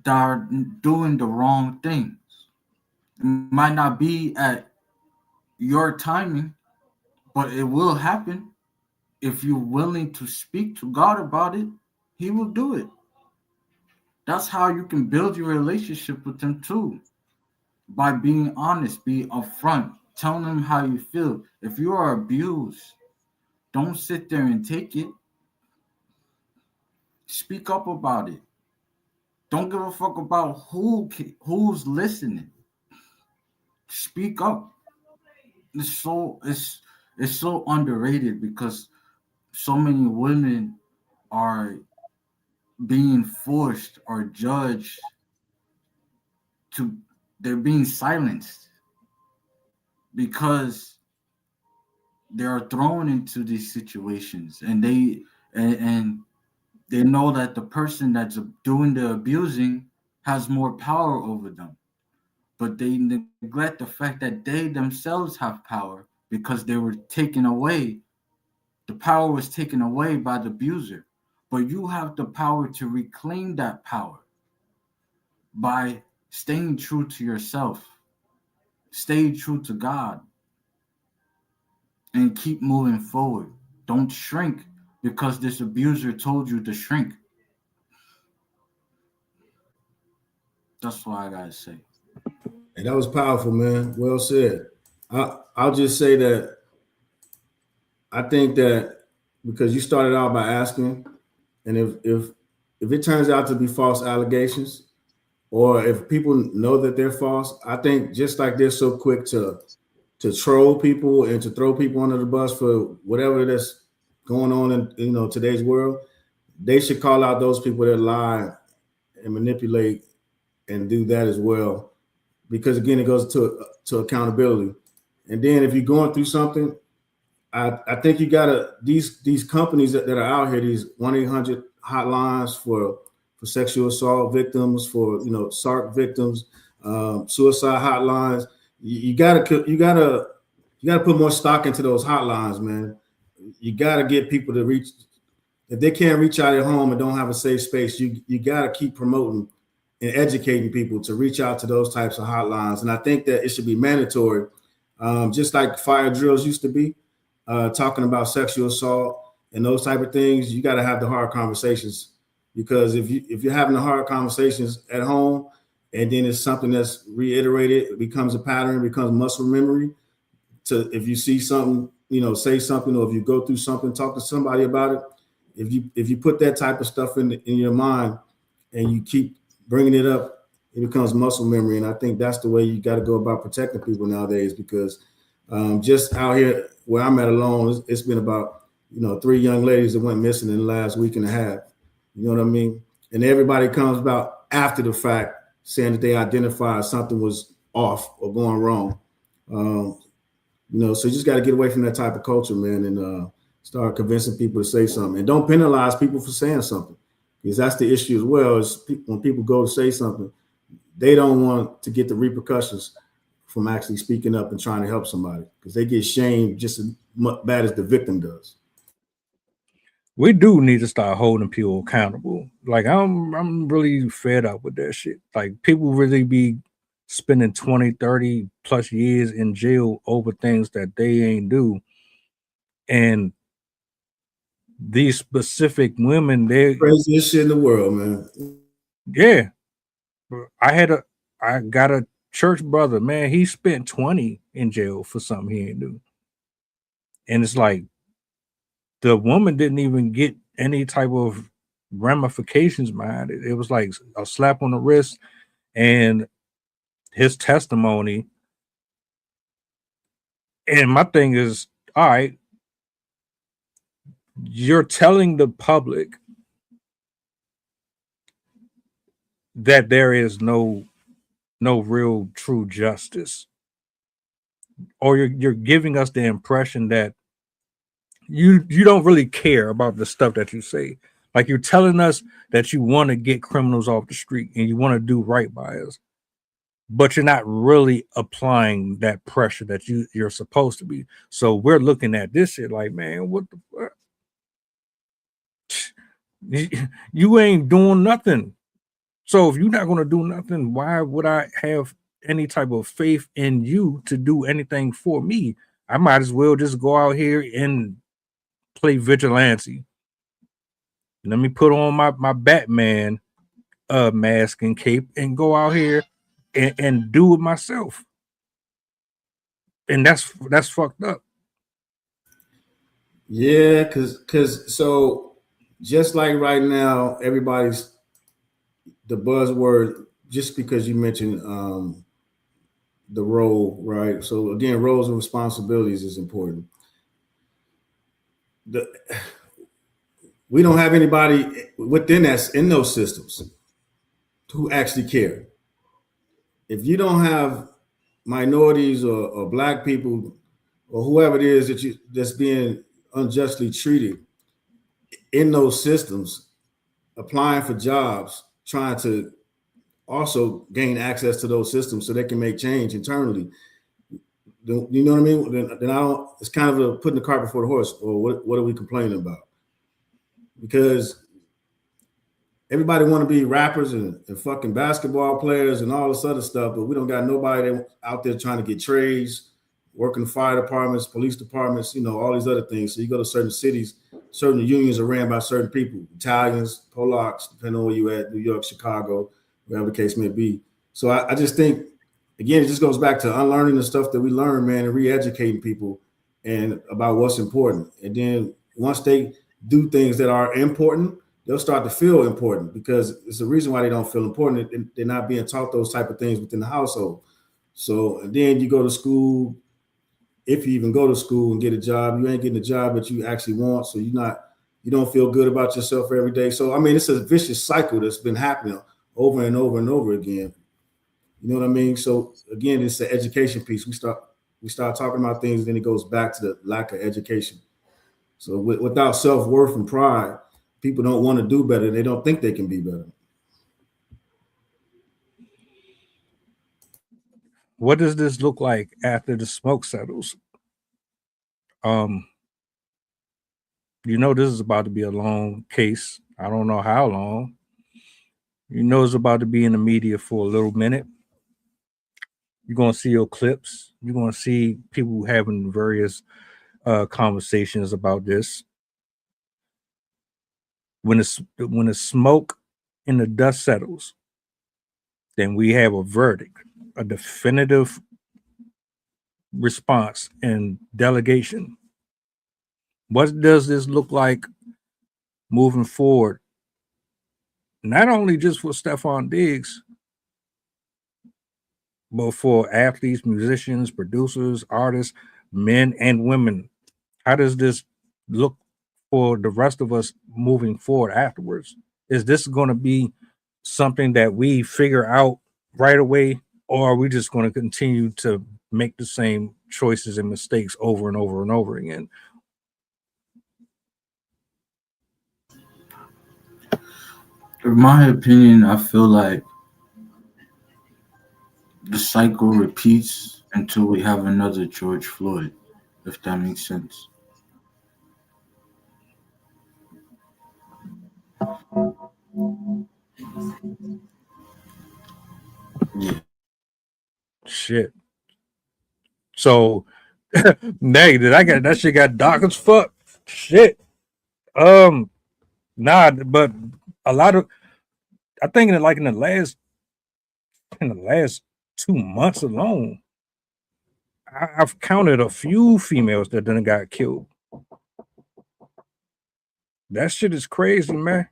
that are doing the wrong things. It might not be at your timing, but it will happen. If you're willing to speak to God about it, He will do it. That's how you can build your relationship with Him too. By being honest, be upfront, telling them how you feel. If you are abused, don't sit there and take it. Speak up about it. Don't give a fuck about who's listening. Speak up. It's so underrated because so many women are being forced or judged they're being silenced because they are thrown into these situations and they know that the person that's doing the abusing has more power over them, but they neglect the fact that they themselves have power because they were taken away. The power was taken away by the abuser, but you have the power to reclaim that power. by staying true to yourself, stay true to God, and keep moving forward. Don't shrink because this abuser told you to shrink. That's what I gotta say. And that was powerful, man. Well said. I'll just say that I think that because you started out by asking, and if it turns out to be false allegations, or if people know that they're false, I think just like they're so quick to troll people and to throw people under the bus for whatever that's going on in today's world, they should call out those people that lie and manipulate and do that as well. Because again, it goes to accountability. And then if you're going through something, I think you gotta these companies that are out here, these 1-800 hotlines for sexual assault victims, for SARC victims, suicide hotlines. You gotta put more stock into those hotlines, man. You gotta get people to reach. If they can't reach out at home and don't have a safe space, you gotta keep promoting and educating people to reach out to those types of hotlines. And I think that it should be mandatory, just like fire drills used to be, talking about sexual assault and those type of things. You got to have the hard conversations, because if you're having the hard conversations at home and then it's something that's reiterated, it becomes a pattern, it becomes muscle memory. To if you see something, say something, or if you go through something, talk to somebody about it. If you put that type of stuff in your mind and you keep bringing it up, it becomes muscle memory. And I think that's the way you got to go about protecting people nowadays, because just out here where I'm at alone, it's been about 3 young ladies that went missing in the last week and a half. You know what I mean? And everybody comes about after the fact saying that they identified something was off or going wrong. So you just got to get away from that type of culture, man, and start convincing people to say something. And don't penalize people for saying something, because that's the issue as well. Is when people go to say something, they don't want to get the repercussions from actually speaking up and trying to help somebody, because they get shamed just as bad as the victim does. We do need to start holding people accountable. Like I'm really fed up with that shit. Like people really be spending 20, 30 plus years in jail over things that they ain't do. And these specific women, they're craziest shit in the world, man. Yeah. I got a church brother, man. He spent 20 in jail for something he ain't do. And it's like the woman didn't even get any type of ramifications behind it. It was like a slap on the wrist and his testimony. And my thing is, all right, you're telling the public that there is no real true justice, or you're giving us the impression that you don't really care about the stuff that you say. Like you're telling us that you want to get criminals off the street and you want to do right by us, but you're not really applying that pressure that you're supposed to be. So we're looking at this shit like, man, what the fuck? You ain't doing nothing. So if you're not going to do nothing, why would I have any type of faith in you to do anything for me? I might as well just go out here and play vigilante. Let me put on my Batman mask and cape and go out here and do it myself. And that's fucked up. Yeah, because so just like right now, everybody's the buzzword, just because you mentioned the role, right? So again, roles and responsibilities is important. We don't have anybody within us in those systems who actually care. If you don't have minorities or black people or whoever it is that's being unjustly treated in those systems, applying for jobs, trying to also gain access to those systems so they can make change internally. You know what I mean? Then I don't. It's kind of putting the cart before the horse. Or what are we complaining about? Because everybody want to be rappers and fucking basketball players and all this other stuff, but we don't got nobody out there trying to get trades, working fire departments, police departments, all these other things. So you go to certain cities, certain unions are ran by certain people, Italians, Polacks, depending on where you at, New York, Chicago, wherever the case may be. So I just think, again, it just goes back to unlearning the stuff that we learn, man, and re-educating people and about what's important. And then once they do things that are important, they'll start to feel important, because it's the reason why they don't feel important. They're not being taught those type of things within the household. So, and then you go to school, if you even go to school and get a job, you ain't getting a job that you actually want. So you don't feel good about yourself every day. So, I mean, it's a vicious cycle that's been happening over and over and over again. You know what I mean? So again, it's the education piece. We start talking about things, and then it goes back to the lack of education. So without self-worth and pride, people don't want to do better. They don't think they can be better. What does this look like after the smoke settles? This is about to be a long case. I don't know how long. It's about to be in the media for a little minute. You're going to see your clips. You're going to see people having various conversations about this. When the smoke and the dust settles, then we have a verdict, a definitive response and delegation. What does this look like moving forward? Not only just for Stefon Diggs, but for athletes, musicians, producers, artists, men and women. How does this look for the rest of us moving forward afterwards? Is this going to be something that we figure out right away, or are we just going to continue to make the same choices and mistakes over and over and over again? In my opinion, I feel like the cycle repeats until we have another George Floyd, if that makes sense. Yeah. Shit. So, negative. I got that shit got dark as fuck. Shit. Nah, but a lot of, I think in the last 2 months alone, I've counted a few females that done got killed. That shit is crazy, man.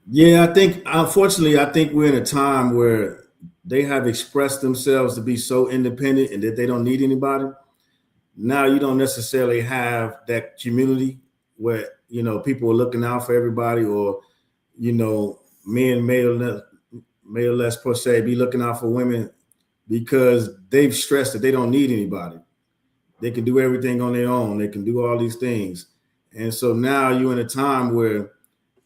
Yeah, unfortunately, we're in a time where they have expressed themselves to be so independent and that they don't need anybody. Now you don't necessarily have that community where, people are looking out for everybody, or, men may or less per se be looking out for women, because they've stressed that they don't need anybody. They can do everything on their own. They can do all these things. And so now you're in a time where,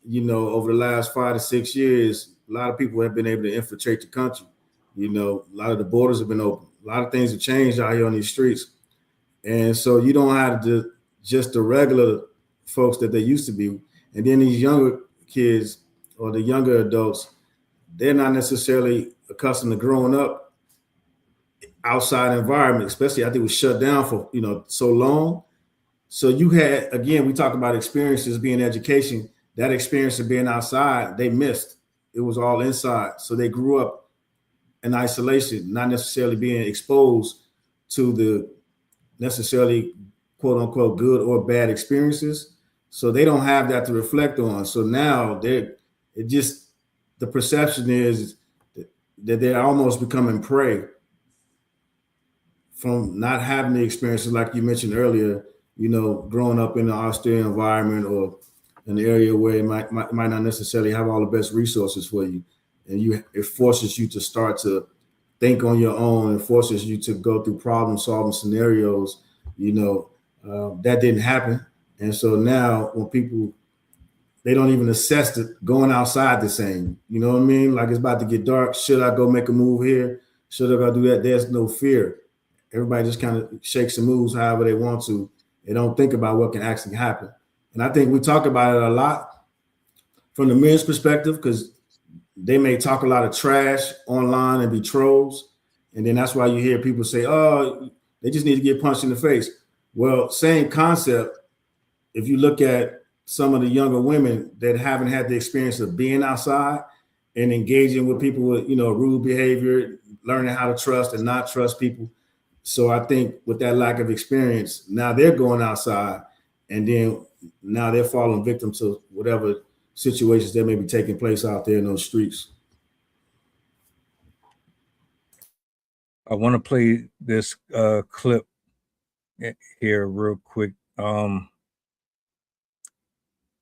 over the last 5 to 6 years, a lot of people have been able to infiltrate the country. A lot of the borders have been open. A lot of things have changed out here on these streets. And so you don't have just the regular folks that they used to be. And then these younger kids or the younger adults, they're not necessarily accustomed to growing up outside environment, especially after it was shut down for, so long. So you had, again, we talk about experiences being education. That experience of being outside, they missed. It was all inside. So they grew up in isolation, not necessarily being exposed to the necessarily quote unquote good or bad experiences. So they don't have that to reflect on. So now the perception is that they're almost becoming prey from not having the experiences like you mentioned earlier, growing up in an austere environment or an area where it might not necessarily have all the best resources for you. And it forces you to start to think on your own, and forces you to go through problem solving scenarios. That didn't happen. And so now when people, they don't even assess going outside the same, you know what I mean? Like, it's about to get dark. Should I go make a move here? Should I go do that? There's no fear. Everybody just kind of shakes and moves however they want to. They don't think about what can actually happen. And I think we talk about it a lot, from the men's perspective, because they may talk a lot of trash online and be trolls. And then that's why you hear people say, oh, they just need to get punched in the face. Well, same concept. If you look at some of the younger women that haven't had the experience of being outside and engaging with people with, rude behavior, learning how to trust and not trust people. So I think with that lack of experience, now they're going outside and then now they're falling victim to whatever situations that may be taking place out there in those streets. I want to play this clip here real quick.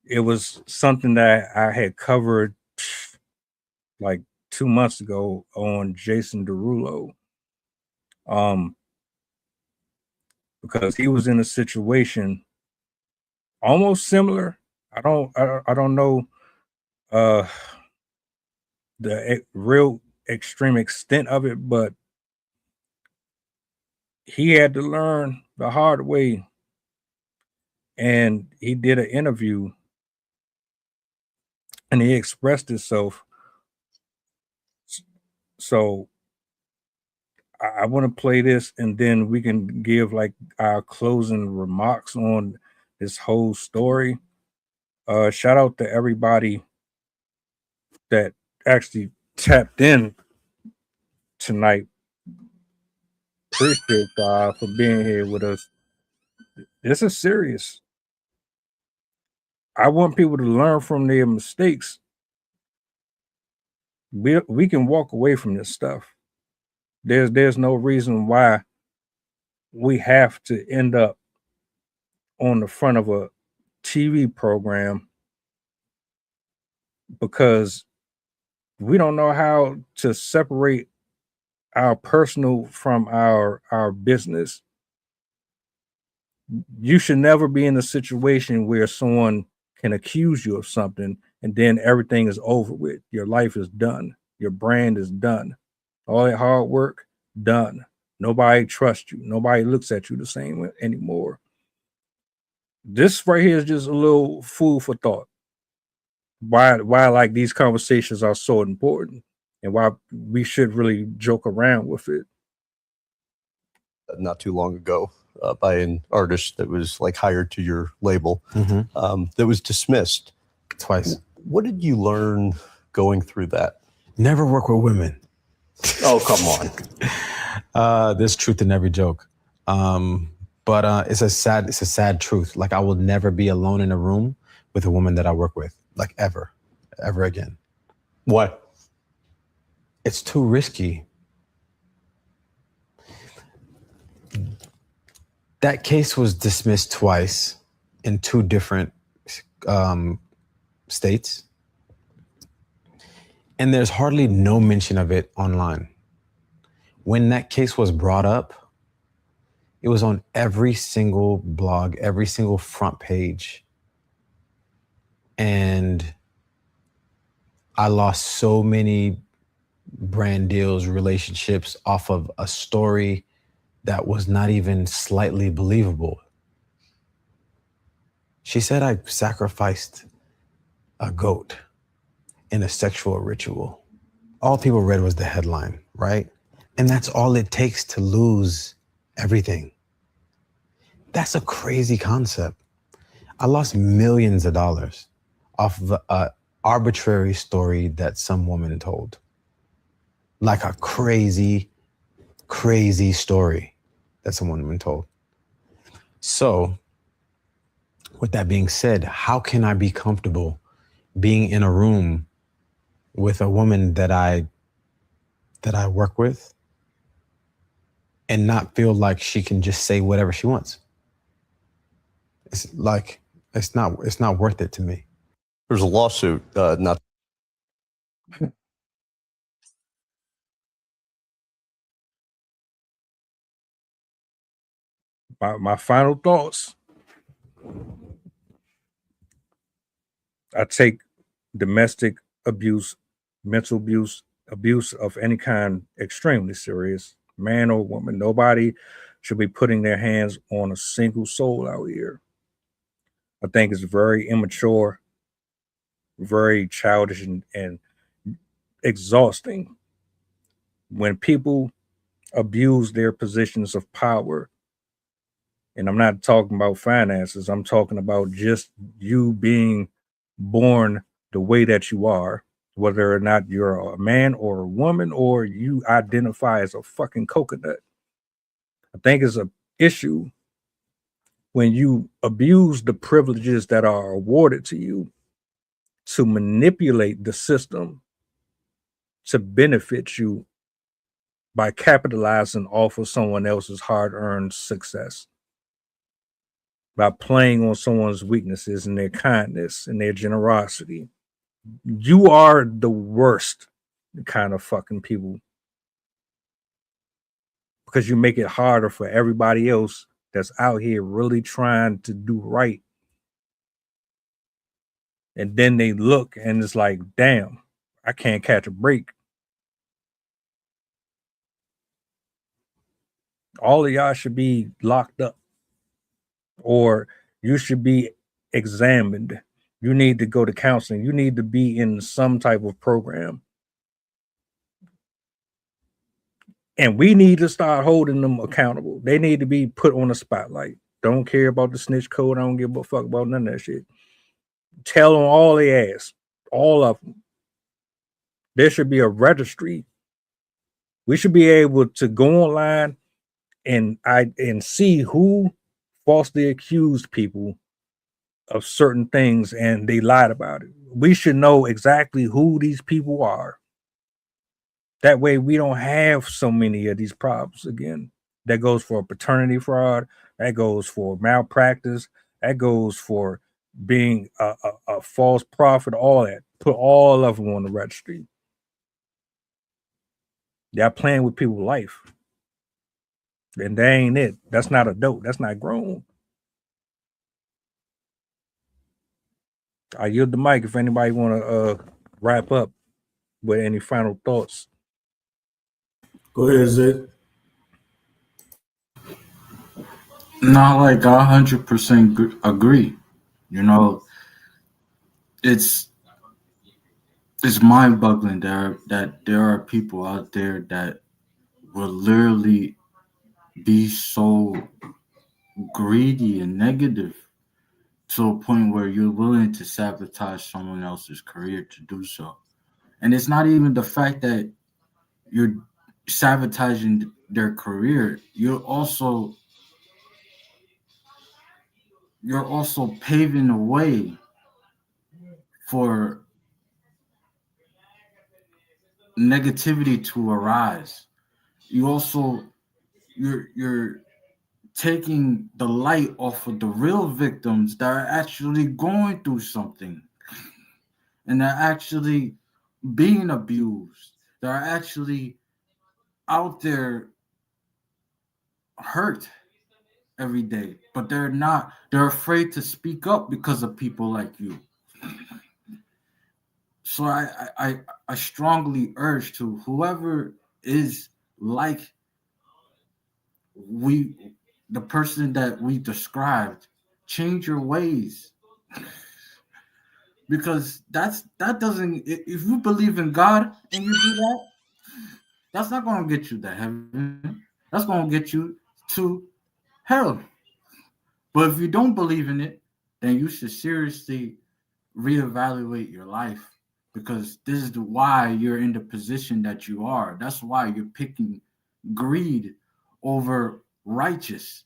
It was something that I had covered like 2 months ago on Jason Derulo. Because he was in a situation almost similar. I don't know the real extreme extent of it, but he had to learn the hard way. And he did an interview and he expressed himself. So I want to play this and then we can give like our closing remarks on this whole story. Shout out to everybody that actually tapped in tonight. Appreciate God for being here with us. This is serious. I want people to learn from their mistakes. We can walk away from this stuff. There's no reason why we have to end up on the front of a TV program because we don't know how to separate our personal from our business. You should never be in a situation where someone can accuse you of something and then everything is over with. Your life is done. Your brand is done. All that hard work, done. Nobody trusts you. Nobody looks at you the same anymore. This right here is just a little food for thought. Why like these conversations are so important and why we should really joke around with it. Not too long ago by an artist that was like hired to your label that was dismissed twice. What did you learn going through that? Never work with women. Oh, come on. There's truth in every joke. But it's a sad truth. Like I will never be alone in a room with a woman that I work with, like ever again. What? It's too risky. That case was dismissed twice in 2 different states. And there's hardly no mention of it online. When that case was brought up, it was on every single blog, every single front page. And I lost so many brand deals, relationships off of a story that was not even slightly believable. She said I sacrificed a goat in a sexual ritual. All people read was the headline, right? And that's all it takes to lose everything. That's a crazy concept. I lost millions of dollars off of an arbitrary story that some woman told. Like a crazy, crazy story that some woman told. So, with that being said, how can I be comfortable being in a room with a woman that I work with and not feel like she can just say whatever she wants? It's like it's not worth it to me. There's a lawsuit not My final thoughts. I take domestic abuse, mental abuse of any kind extremely serious, man or woman. Nobody should be putting their hands on a single soul out here. I think it's very immature very childish and exhausting when people abuse their positions of power. And I'm not talking about finances, I'm talking about just you being born the way that you are, whether or not you're a man or a woman or you identify as a fucking coconut. I think it's an issue when you abuse the privileges that are awarded to you to manipulate the system to benefit you by capitalizing off of someone else's hard-earned success, by playing on someone's weaknesses and their kindness and their generosity. You are the worst kind of fucking people because you make it harder for everybody else that's out here really trying to do right. And then they look and it's like, damn, I can't catch a break. All of y'all should be locked up or you should be examined. You need to go to counseling. You need to be in some type of program. And we need to start holding them accountable. They need to be put on the spotlight. Don't care about the snitch code. I don't give a fuck about none of that shit. Tell them all their ass. All of them. There should be a registry. We should be able to go online and see who falsely accused people of certain things and they lied about it. We should know exactly who these people are. That way we don't have so many of these problems again. That goes for paternity fraud. That goes for malpractice. That goes for being a false prophet, all that. Put all of them on the registry. Y'all playing with people's life. And that ain't it. That's not adult. That's not grown. I yield the mic if anybody want to wrap up with any final thoughts. Go ahead, Zed. No, like I 100% agree. You know, it's mind-boggling that there are people out there that will literally be so greedy and negative to a point where you're willing to sabotage someone else's career to do so. And it's not even the fact that you're sabotaging their career, you're also paving the way for negativity to arise. You're taking the light off of the real victims that are actually going through something and they're actually being abused. They're actually out there hurt every day, but they're afraid to speak up because of people like you. So I strongly urge to whoever is like the person that we described, change your ways. Because that doesn't, if you believe in God and you do that, that's not going to get you to heaven. That's going to get you to hell. But if you don't believe in it, then you should seriously reevaluate your life, because this is why you're in the position that you are. That's why you're picking greed over righteous,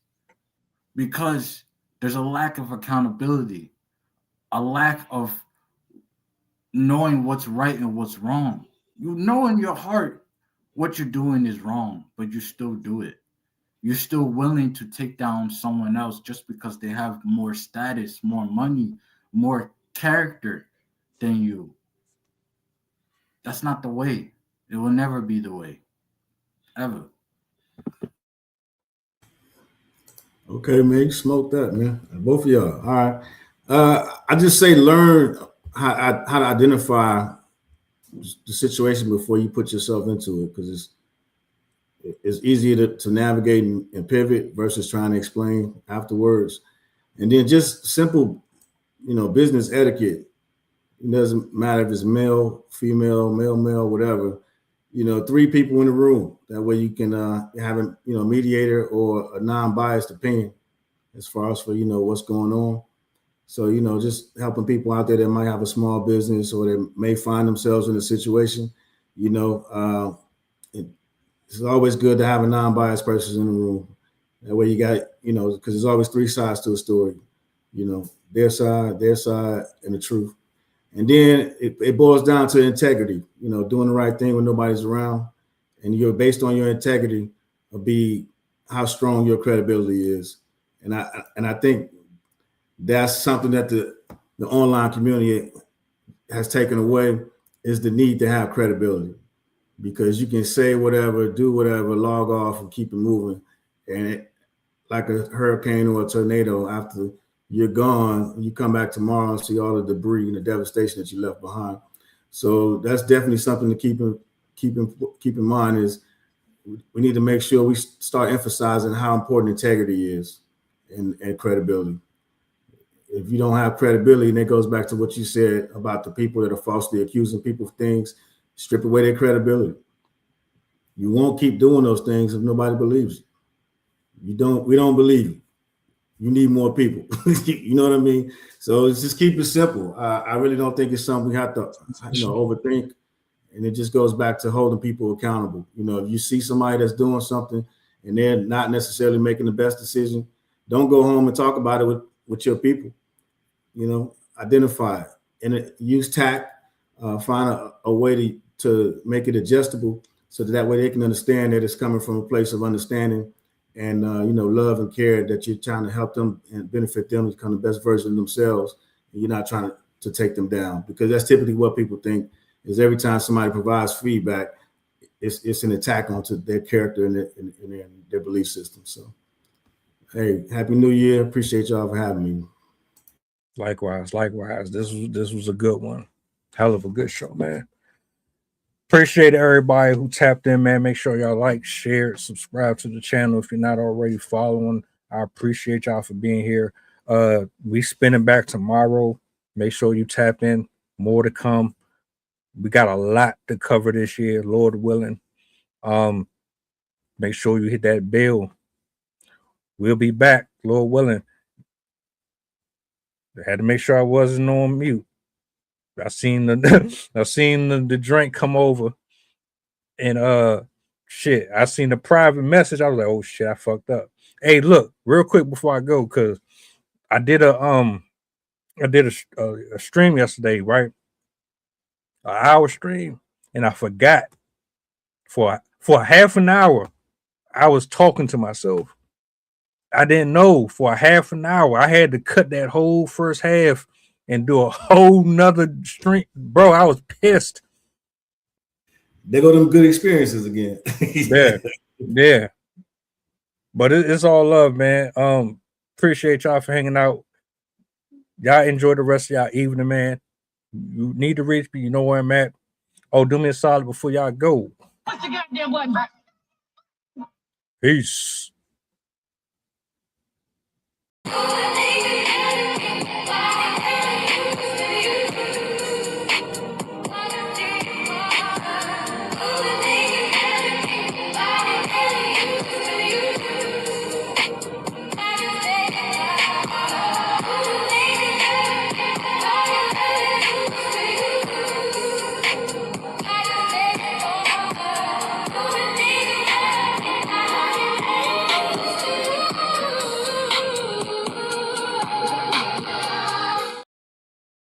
because there's a lack of accountability, a lack of knowing what's right and what's wrong. You know in your heart what you're doing is wrong, but you still do it. You're still willing to take down someone else just because they have more status, more money, more character than you. That's not the way. It will never be the way. Ever. Okay, man, you smoked that, man. Both of y'all. All right. I just say learn how to identify the situation before you put yourself into it, because it's easier to navigate and pivot versus trying to explain afterwards. And then just simple, business etiquette. It doesn't matter if it's male, female, male, whatever. 3 people in the room. That way you can have a mediator or a non-biased opinion as far as for what's going on. So just helping people out there that might have a small business or they may find themselves in a situation. It's always good to have a non-biased person in the room. That way you got because there's always 3 sides to a story. Their side, and the truth. And then it boils down to integrity, doing the right thing when nobody's around. And you're based on your integrity will be how strong your credibility is. And I think that's something that the online community has taken away, is the need to have credibility, because you can say whatever, do whatever, log off and keep it moving. And like a hurricane or a tornado, after you're gone, you come back tomorrow and see all the debris and the devastation that you left behind. So that's definitely something to keep in mind, is we need to make sure we start emphasizing how important integrity is and credibility. If you don't have credibility, and it goes back to what you said about the people that are falsely accusing people of things, strip away their credibility. You won't keep doing those things if nobody believes you. We don't believe you. You need more people. You know what I mean? So just keep it simple. I really don't think it's something we have to overthink. And it just goes back to holding people accountable. If you see somebody that's doing something and they're not necessarily making the best decision, don't go home and talk about it with your people. Identify it and use tact. Find a way to make it adjustable, so that way they can understand that it's coming from a place of understanding and love and care, that you're trying to help them and benefit them to become the best version of themselves. And you're not trying to take them down, because that's typically what people think, is every time somebody provides feedback, it's an attack onto their character and their belief system. So, hey, Happy New Year. Appreciate y'all for having me. Likewise. This was a good one. Hell of a good show, man. Appreciate everybody who tapped in, man. Make sure y'all like, share, subscribe to the channel if you're not already following. I appreciate y'all for being here. We spinning back tomorrow. Make sure you tap in. More to come. We got a lot to cover this year, Lord willing. Make sure you hit that bell. We'll be back, Lord willing. I had to make sure I wasn't on mute. I seen the drink come over, and shit, I seen the private message. I was like, oh shit, I fucked up. Hey, look, real quick before I go, because I did a stream yesterday, right? An hour stream, and I forgot for half an hour I was talking to myself. I didn't know for a half an hour. I had to cut that whole first half and do a whole nother stream. Bro, I was pissed. There go them good experiences again. Yeah. But it's all love, man. Appreciate y'all for hanging out. Y'all enjoy the rest of y'all evening, man. You need to reach me. You know where I'm at. Oh, do me a solid before y'all go. What's the goddamn button? Peace.